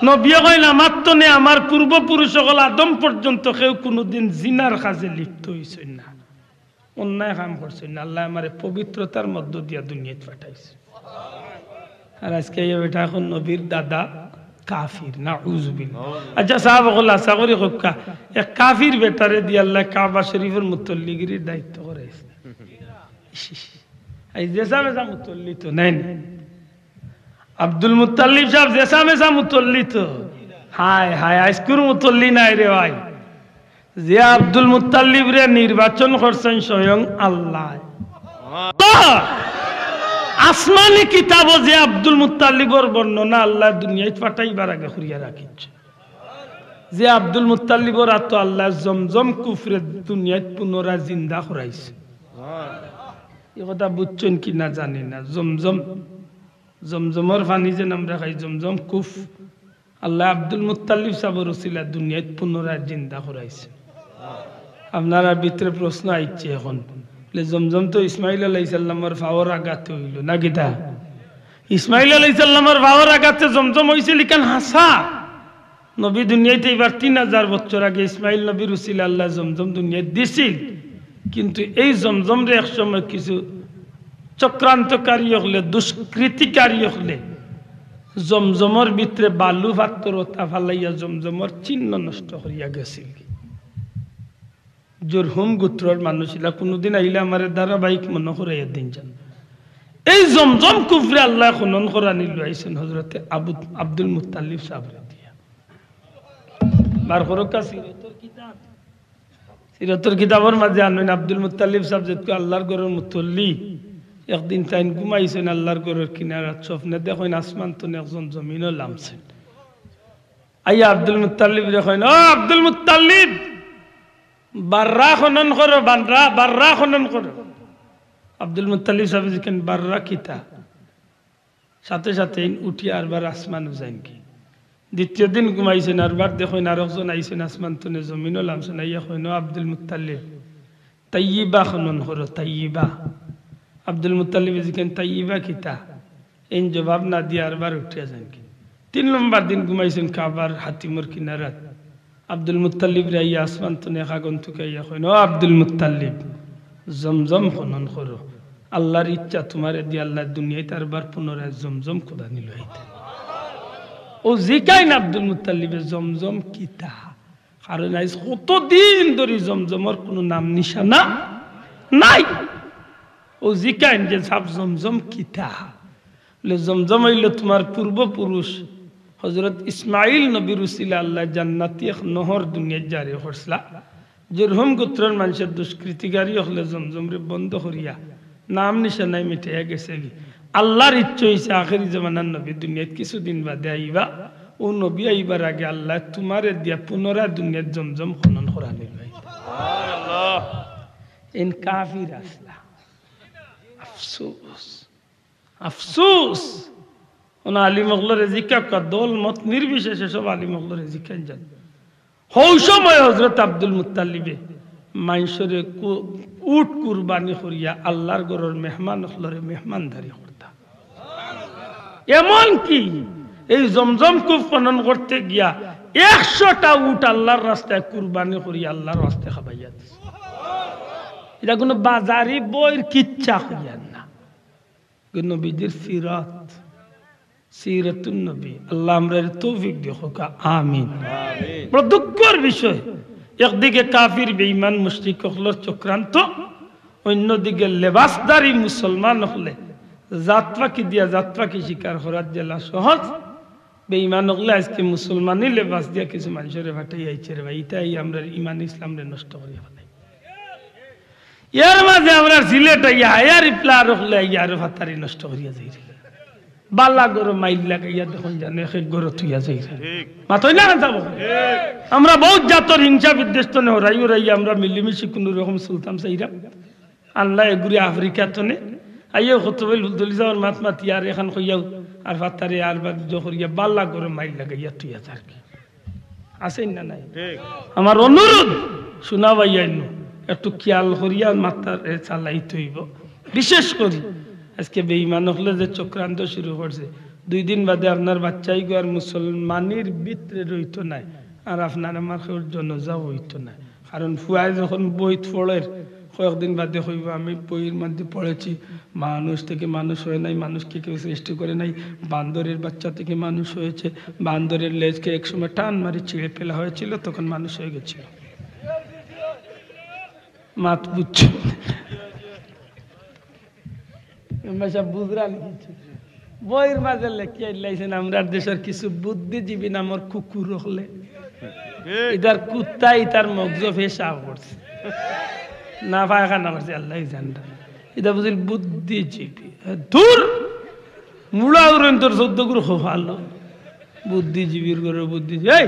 নবী কইলা মাত্র নে আমার পূর্বপুরুষ সকল আদম পর্যন্ত কেউ কোনোদিন জিনার কাজে লিপ্ত হইছে না অন্যায় কাম করছে না আল্লাহ আমারে পবিত্রতার মধ্য দিয়া দুনিয়াতে পাঠাইছে আর আজকে এই বেটা এখন নবীর দাদা কাফির নাউযুবিল্লাহ আচ্ছা সাহাব বলা সাগরি হক্কা এক কাফির বেটারে দিয়ে আল্লাহ কাবা শরীফের মুতল্লিগিরির দায়িত্ব করাইছে এই জেসা মেসা মুতল্লি তো নাই আব্দুল মুত্তালিব সাহেব জেসা মেসা মুতল্লি তো হায় হায় আজকুর মুতল্লি নাই রে ভাই যে আব্দুল মুত্তালিব রে নির্বাচন করছেন স্বয়ং আল্লাহ আসমানি কিতাব যে আব্দুল মুত্তালিবর বর্ণনা আল্লাহ দুনিয়ায় পাঠাইবার আগে করিয়া রাখিছে যে আব্দুল মুত্তালিবর আতো আল্লাহ জমজম কুফরে দুনিয়াত পুনরায় জিন্দা করাইছে। এই কথা বুঝছেন কি না জানি না। জমজমর পানি যে আমরা খাই জমজম কুফ, আল্লাহ আব্দুল মুত্তালিব সাবর উসিলা দুনিয়াত পুনরায় জিন্দা করাইছে। আপনারা ভিতরে প্রশ্ন আইছে এখন, জমজম তো ইসমাইল আলাইহিস সালামের ফাওয়ার আগাতে হইল না কিতা? ইসমাইল আলাইহিস সালামের ফাওয়ার আগাতে জমজম হইছিল কেন? হাসা নবী দুনিয়াতে এবার 3000 বছর আগে ইসমাইল নবীর উসিলা আল্লাহ জমজম দুনিয়াতে দিছিল। কিন্তু এই জমজম রে একসময় কিছু চক্রান্তকারী হলে, দুষ্কৃতিকারী হলে জমজমর ভিতরে বালু পাথর ওটা ফালাইয়া জমজমর চিহ্ন নষ্ট করিয়া গেছিল। জুরহুম গোত্রের মানুষরা কোনোদিন আইলে আমার ধারাবাহিক মনে করাইয়া দিন যান। এই জমজম কুফরে আল্লাহ খনন করা নিল আইছেন হযরতে আব্দুল মুত্তালিব সাহেবরে দিয়া। বার করকা সিরাতুর কিতাবের মাঝে আনেন আব্দুল মুত্তালিব সাহেব যেহেতু আল্লাহর ঘরের মুতল্লি, একদিন তাই ঘুমাইছেন আল্লাহর ঘরের কিনারাত, স্বপ্নে দেখেন আসমান তো একজন জমিনও নামছেন। আইয়া আব্দুল মুত্তালিব দেখেন, ও আব্দুল মুত্তালিব বাররা খনন করো, বাররা খনন করো। আব্দুল মুত্তালিব সাহেব দেখেন বাররা কিতা, সাথে সাথে উঠিয়া আরবার আসমানও যাইন কি। দ্বিতীয় দিন ঘুমাইছেন আরবার দেখেন আর একজন আইছেন আসমান তুনে জমিনও নামছেন। আইয়া কইন, ও আব্দুল মুত্তালিব তাইয়্যিবা খনন করো, তাইয়্যিবা। আব্দুল মুত্তালিব দেখেন তাইয়্যিবা কিতা, এই জবাব না দিয়ে আরবার উঠিয়া যান কি। 3 নম্বর দিন ঘুমাইছেন কাবার হাতিমর কিনারাত। আব্দুল মুত্তালিব রাইয়া আসমান তুনে আগন্তুকে আইয়া কইন, ও আব্দুল মুত্তালিব জমজম খনন করো, আল্লাহর ইচ্ছা তোমারে দিয়ে আল্লাহ দুনিয়ায় তারবার পুনরায় জমজম খোদা নিল হইতে। ও জিকাইন আব্দুল মুত্তালিবের জমজম কিতা, কারণ আজ কতদিন ধরে জমজমর কোনো নাম নিশানা নাই। ও জিকাইন যে সাব জমজম কিতা, জমজম হইল তোমার পূর্বপুরুষ হযরত ইসমাইল নবীর উসিলা আল্লাহ জান্নাতি এক নহর দুনিয়া জারি করছলা। জুরহুম গোত্রের মানুষের দুষ্কৃতিকারী হলে জমজমরে বন্ধ করিয়া নাম নিশানায় মিটাইয়া গেছে কি। আল্লাহর ইচ্ছা হয়েছে আখেরি জামানার নবী দুনিয়াত কিছুদিন বাদে আইবা। ও নবী আইবার আগে আল্লাহ তোমারে দিয়া পুনরায় দুনিয়াত জমজম খনন করা নিল। সুবহানাল্লাহ। ইন কাফির আসলা, আফসোস আফসোস। ওনা আলিম ওগুলোর জিকা কা দল মত নির্বিশেষে সব আলিম ওগুলোর জিকান যান। হৌ সময় হযরত আব্দুল মুত্তালিবে মানুষের উট কুরবানি করিয়া আল্লাহর ঘরের মেহমান ওগুলোরে মেহমানদারি করতা। এমন কি এই জমজম কূপ খনন করতে গিয়া 100টা উট আল্লাহর রাস্তায় কুরবানি করিয়া আল্লাহর রাস্তায় খাবাইয়া দিছে। এটা কোনো বাজারি বইয়ের কিচ্ছা হইয়ান না, নবীজির সিরাত, সিরাতুন নবী। আল্লাহ আমরা তৌফিক দিও, আমিন। বড় দুঃখের বিষয়, একদিকে কাফির বেঈমান মুশরিক হলো চক্রান্ত, অন্যদিকে লেবাসদারি মুসলমান হলে জাতপাকি দিয়া জাতপাকি শিকার করার জেলা সহজ। বেঈমান হলে আজকে মুসলমানই লেবাস দিয়া কিছু মানুষের ভাটাই আইছে রে ভাই, এটাই আমরা ইমান ইসলাম রে নষ্ট করিয়া ফেলাই। এর মাঝে আমরা সিলেট আইয়া হায়ার ইপলা রখলে ইয়ার ভাতারি নষ্ট করিয়া যাই রে। বালা গরো মাইল লাগাইয়া দেখুন জানে এক গরো থুইয়া যাই রে, মাতই না যাব। আমরা বহুত জাতর হিংসা বিদ্বেষ তো হরাই হরাই আমরা মিলিমিশি কোন রকম সুলতান চাইরা আল্লাহ এগুরি আফ্রিকা তনে আইয়া কতবেল হুলদলি যাওয়ার মাত মাতি আর এখন কইয়াও আর ভাতারে আর বাদ জহরিয়া বালা গরো মাইল লাগাইয়া থুইয়া যার কি আছেন না নাই? আমার অনুরোধ শোনাবাইয়াই একটু খেয়াল করিয়া মাথার চালাই থইব। বিশেষ করি আজকে বেঈমান হলে যে চক্রান্ত শুরু করছে, 2 দিন বাদে আপনার বাচ্চাই গো আর মুসলমানের ভিতরে রইত নাই, আর আপনার আমার জনজাও হইত না। কারণ ফুয়াই যখন বই পড়ের কয়েকদিন বাদে হইব আমি বইয়ের মধ্যে পড়েছি মানুষ থেকে মানুষ হয় নাই, মানুষকে কেউ সৃষ্টি করে নাই, বান্দরের বাচ্চা থেকে মানুষ হয়েছে, বান্দরের লেজকে একসময় টান মারি ছিঁড়ে ফেলা হয়েছিল, তখন মানুষ হয়ে গেছিল। মাত বুঝছে বুঝরা লিখেছে বইয়ের মাঝে লেখিয়া লাইছেন আমরা দেশের কিছু বুদ্ধিজীবী নামর কুকুর হলে ইদার কুত্তাই তার মগজ ফেসা করছে না পায়খানা করছে আল্লাহ জানটা। এটা বুঝিল বুদ্ধিজীবী দূর মুড়া উড়েন তোর 14 গুরু ভালো বুদ্ধিজীবীর ঘরে বুদ্ধিজীবী।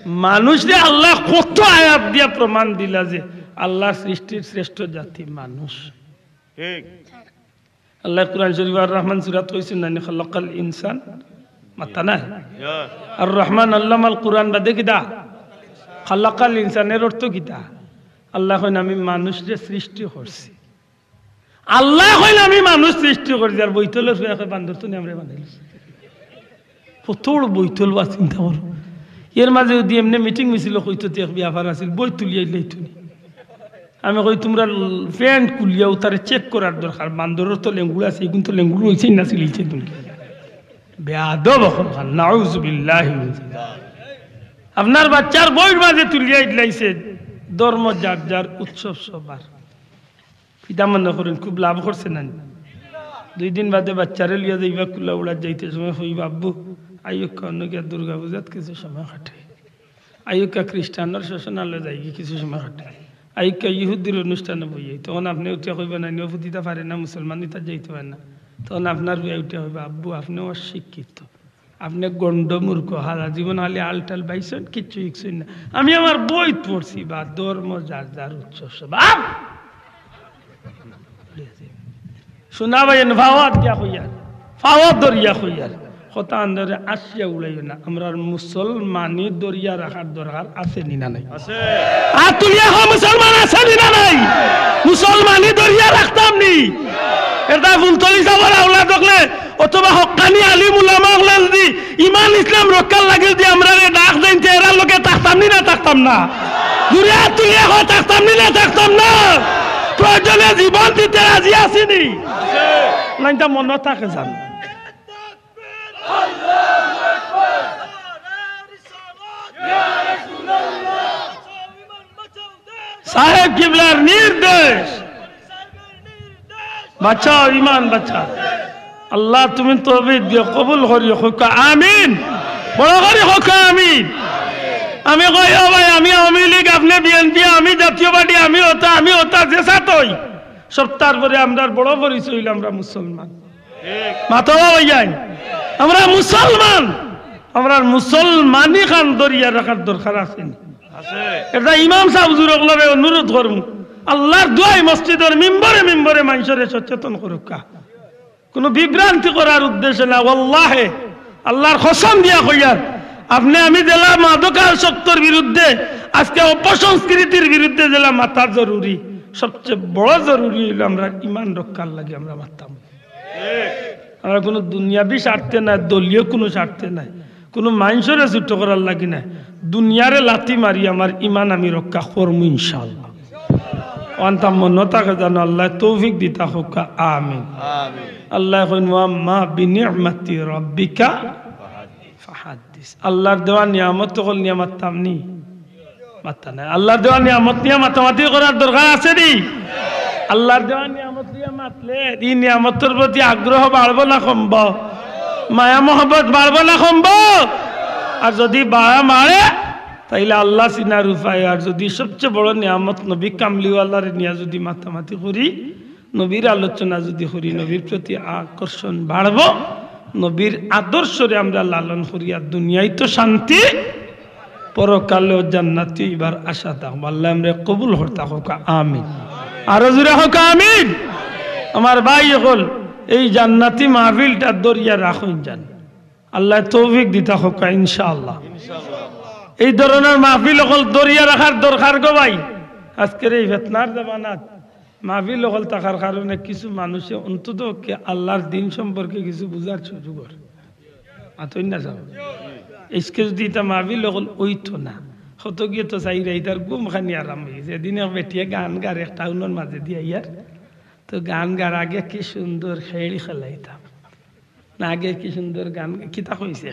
মানুষরে আল্লাহ কত আয়াত দিয়া প্রমাণ দিলা যে আল্লাহ সৃষ্টির শ্রেষ্ঠ জাতি মানুষ। ঠিক আল্লাহ কুরআন শরীফ আর রহমান সূরাত কইছেন না খালাকাল ইনসান মাতানা আর রহমান আল্লামাল কুরআন বাদে কিতা খালাকাল ইনসানের অর্থ কিতা আল্লাহ কইন আমি মানুষরে সৃষ্টি করছি। আল্লাহ কইন আমি মানুষ সৃষ্টি করছি আর বইতলের ফেকে বান্দর তো আমরা বানাইছি কত বড় বইতল বা চিন্তা করো। এর মাঝে যদি এমনি মিটিং মিছিল কইতো এক ব্যাপার আছিল বই তুলিয়াই লাইতুনি আমি কই তোমরা প্যান্ট কুলিয়াও তারে চেক করার দরকার বান্দরের তো লেঙ্গুড় আছে এগুন তো লেঙ্গুড় হয়েছে না সিলিছে তুমি বেয়াদব এখন নাউজুবিল্লাহি মিন যালিক। আপনার বাচ্চার বইয়ের মাঝে তুলিয়াই লাইছে ধর্ম যার যার উৎসব সবার পিতা মনে করেন খুব লাভ করছে না। 2 দিন বাদে বাচ্চারে লিয়া যাইবা কুলা উড়া যাইতে সময় হইবা আব্বু আইয়ুকা অন্য গিয়া দুর্গা পূজাত কিছু সময় কাটাই আইয়ুকা খ্রিস্টানের শাসনালয়ে যাই কিছু সময় কাটাই আইয়ুকা ইহুদির অনুষ্ঠানে বইয়ে তখন আপনি উঠিয়া কইবেন না নিয়ম দিতে পারে না মুসলমান ইতা যাইতে পারে না তখন আপনার বিয়ে উঠিয়া হইবা আব্বু আপনি অশিক্ষিত আপনি গন্ড মূর্খ হারা জীবন হালি আলটাল বাইছেন কিচ্ছু শিখছেন না আমি আমার বই পড়ছি বা ধর্ম যার যার উৎসব সব শোনা ভাইয়েন ফাওয়াত দিয়া হইয়ার ফাওয়াত দরিয়া হইয়ার কথা আন্দরে আসিয়া উড়াইও না আমরা মুসলমানি দরিয়া রাখার দরকার আছে নি না নাই আছে আর তুলিয়া হো মুসলমান আছে নি না নাই মুসলমানি দরিয়া রাখতাম নি এটা ফুলতলি যাবার আওলা দেখলে অথবা হক্কানি আলিম উলামা হলেন দি ইমান ইসলাম রক্ষার লাগিল দি আমরা ডাক দেনতে এরা লোকে থাকতাম নি না থাকতাম না দরিয়া তুলিয়া হো থাকতাম নি না থাকতাম না প্রয়োজনে জীবন দিতে রাজি আসিনি লাইনটা মনে থাকে জান সাহেব কিবলার নির্দেশ বাঁচাও ইমান বাঁচাও আল্লাহ তুমি তৌফিক দিও কবুল করিও হোক আমিন বড় করে হোক আমিন। আমি কই ও ভাই আমি আওয়ামী লীগ আপনি বিএনপি আমি জাতীয় পার্টি আমি ওটা যে সাতই সপ্তাহ পরে আমরা বড় পরিচয় হইল আমরা মুসলমান মাথা হইয়াই আমরা মুসলমান আমরা মুসলমানি খান দরিয়া রাখার দরকার আছে এটা ইমাম সাহেব হুজুরক লগে অনুরোধ করব আল্লাহর দোয়াই মসজিদের মিম্বরে মিম্বরে মানুষরে সচেতন করুক কোন বিভ্রান্তি করার উদ্দেশ্য না ওয়াল্লাহি আল্লাহর কসম দিয়া কইয়ার আপনি আমি জেলা মাদকাসক্তর বিরুদ্ধে আজকে অপসংস্কৃতির বিরুদ্ধে জেলা মাথা জরুরি সবচেয়ে বড় জরুরি হইল আমরা ইমান রক্ষার লাগে আমরা মারতাম আমরা কোনো দুনিয়াবি স্বার্থে নাই দলীয় কোনো স্বার্থে নাই কোনো মানুষের ছুট করার লাগি নাই দুনিয়ারে লাথি মারি আমার ইমান আমি রক্ষা করবো ইনশাআল্লাহ ওয়ান্তাম মনতাকে জানো আল্লাহ তৌফিক দিতা হোক আমিন আল্লাহ মা বিনিআমাতি রাব্বিকা ফাহাদ্দিস আল্লাহর দেওয়া নিয়ামত তো কল নিয়ামত তামনি মাতা নাই আল্লাহর দেওয়া নিয়ামত নিয়ে মাতামাতি করার দরকার আছে নি আল্লাহর দেওয়া নিয়ামত দিয়ে মাতলে এই নিয়ামতের প্রতি আগ্রহ বাড়বো না কমব মায়া মহব্বত বাড়বো না কমব আর যদি বাড়া মারে তাইলে আল্লাহ চিনার উপায় আর যদি সবচেয়ে বড় নিয়ামত নবী কামলিওয়ালারে নিয়ে যদি মাতামাতি করি নবীর আলোচনা যদি করি নবীর প্রতি আকর্ষণ বাড়বো নবীর আদর্শরে আমরা লালন করি আর দুনিয়ায় তো শান্তি পরকালেও জান্নাতি এবার আশা থাকবো আল্লাহ আমরা কবুল হরতা হোক আমিন আরো জোরে হোক আমিন। আমার ভাই হল এই জান্নাতি মাহফিলটা দরিয়া রাখুন যান আল্লাহ তৌফিক দিতা হোক ইনশাআল্লাহ এই ধরনের মাহফিল হল দরিয়া রাখার দরকার গো ভাই আজকের এই ফিতনার জামানাত মাহফিল হল থাকার কারণে কিছু মানুষে অন্তত আল্লাহর দিন সম্পর্কে কিছু বুঝার সুযোগ আতই না যাও इसके যদি মাহফিল হল ওইতো না হতো গিয়ে তো চাই রে তার গুম খানি আরাম হয়েছে এদিনে বেটিয়ে গান গার এক টাউনের মাঝে দিয়ে ইয়ার তো গান গার আগে কি সুন্দর খেলি খেলাইতাম না আগে কি সুন্দর গান কিতা হয়েছে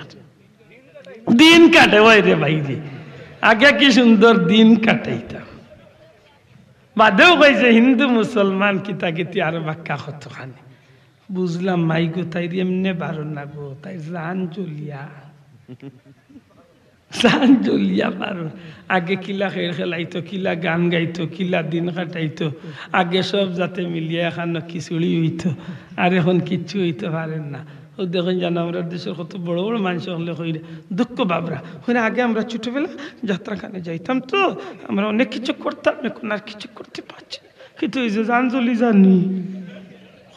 দিন কাটে ওই রে বাইরে আগে কি সুন্দর দিন কাটাইতাম বাদেও কইছে হিন্দু মুসলমান কিতা কিতি আর বাক্কা কতখানি বুঝলাম মাই গো তাই এমনি বারণ না গো তাই জান জ্বলিয়া বারণ আগে কিলা খেল খেলাইতো কিলা গান গাইতো কিলা দিন কাটাইতো আগে সব যাতে মিলিয়ে এখানো খিচুড়ি হইতো আর এখন কিচ্ছু হইতে পারেন না ও দেখেন জানা আমরা দেশের কত বড় বড় মানুষ হলে হইলে দুঃখ বাবরা হইলে আগে আমরা ছোটবেলা যাত্রাখানে যাইতাম তো আমরা অনেক কিছু করতাম এখন আর কিছু করতে পারছি না। কিন্তু এই যে জানজলি জানি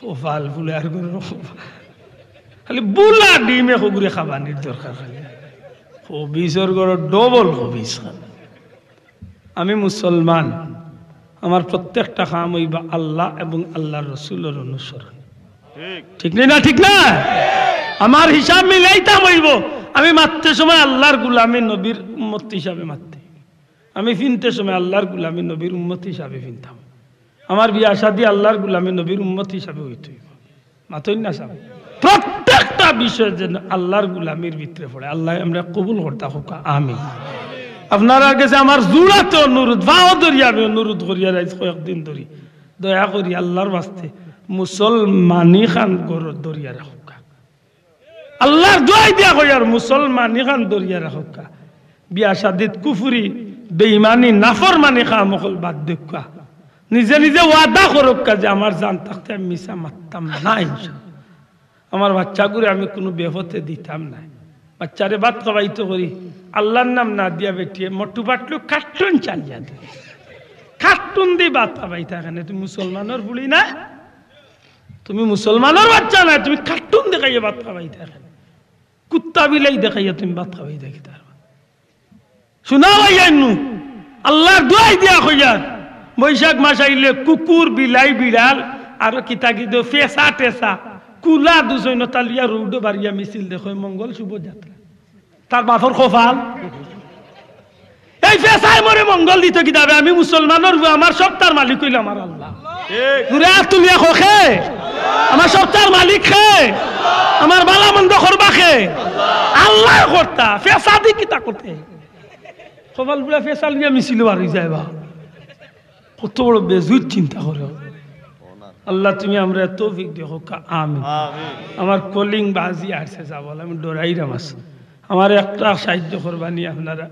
ও ভাল ফুলে আর খালি বুলা ডিমে হগুড়ে খাবানির দরকার খালি হবিসর গড় ডবল হবিস খান। আমি মুসলমান, আমার প্রত্যেকটা কাম হইবা আল্লাহ এবং আল্লাহর রসুলের অনুসরণ, ঠিক না? ঠিক না? আমার হিসাব মিলাইতাম হইব। আমি মারতে সময় আল্লাহর গুলামি নবীর উম্মত হিসাবে মারতে, আমি ফিনতে সময় আল্লাহর গুলামি নবীর উম্মত হিসাবে ফিনতাম। আমার বিয়া শাদী আল্লাহর গুলামি নবীর উম্মত হিসাবে হইতে হইব, মাতই না সাহেব। প্রত্যেকটা বিষয় যেন আল্লাহর গুলামির ভিতরে পড়ে। আল্লাহ আমরা কবুল করতে হোক, আমিন। আপনার কাছে আমার জোড়াতে অনুরোধ, ভাও ধরি আমি অনুরোধ করিয়া রাইজ কয়েকদিন ধরি, দয়া করি আল্লাহর বাস্তে মুসলমানি খান গড় দরিয়া রাখুকা, আল্লাহর দোয়াই দিয়া কই আর মুসলমানি খান দরিয়া রাখুকা। বিয়া শাদীত কুফরি বেঈমানি নাফরমানি খাম অকল বাদ দেখা, নিজে নিজে ওয়াদা করুকা যে আমার জান থাকতে আমি মিশা মারতাম না, আমার বাচ্চাগুলো আমি কোনো বেহতে দিতাম না। বাচ্চারে ভাত খাওয়াইতে করি আল্লাহর নাম না দিয়া বেটিয়ে মটু পাটলু কার্টুন চালিয়া দিয়ে কার্টুন দিয়ে ভাত খাওয়াইতে। এখানে তুমি মুসলমানের বুড়ি না, তুমি মুসলমানের বাচ্চা না, তুমি কার্টুন দেখাইয়া ভাত খাওয়াইতে। এখানে কুত্তা বিলাই দেখাইয়া তুমি ভাত খাওয়াই দেখি তার শোনা ভাইয়ানু আল্লাহর দোয়াই দিয়া কইয়ার বৈশাখ মাস আইলে কুকুর বিলাই বিড়াল আর কিতা কি ফেসা টেসা কুলা দুজন তালিয়া রৌড বাড়িয়া মিছিল দেখো মঙ্গল শুভযাত্রা, তার বাফর খোফাল এই ফেসাই মরে মঙ্গল দিত কি দাবে। আমি মুসলমানের আমার সপ্তাহের মালিক হইল আমার আল্লাহ, তুলিয়া খোখে আমার সপ্তাহের মালিক খে, আমার বালা মন্দ করবা খে আল্লাহ করতা, ফেসা দি কিতা করতে খোফাল বুড়া ফেসা লিয়া মিছিল বাড়ি যাইবা, কত বড় বেজুত চিন্তা করে। আল্লাহ তুমি আমরা তৌফিক দিও, আমিন। আমার কলিং বাজি আসছে যাব, আমি ডরাইরাম আছে, আমার একটা সাহায্য করবানি আপনারা।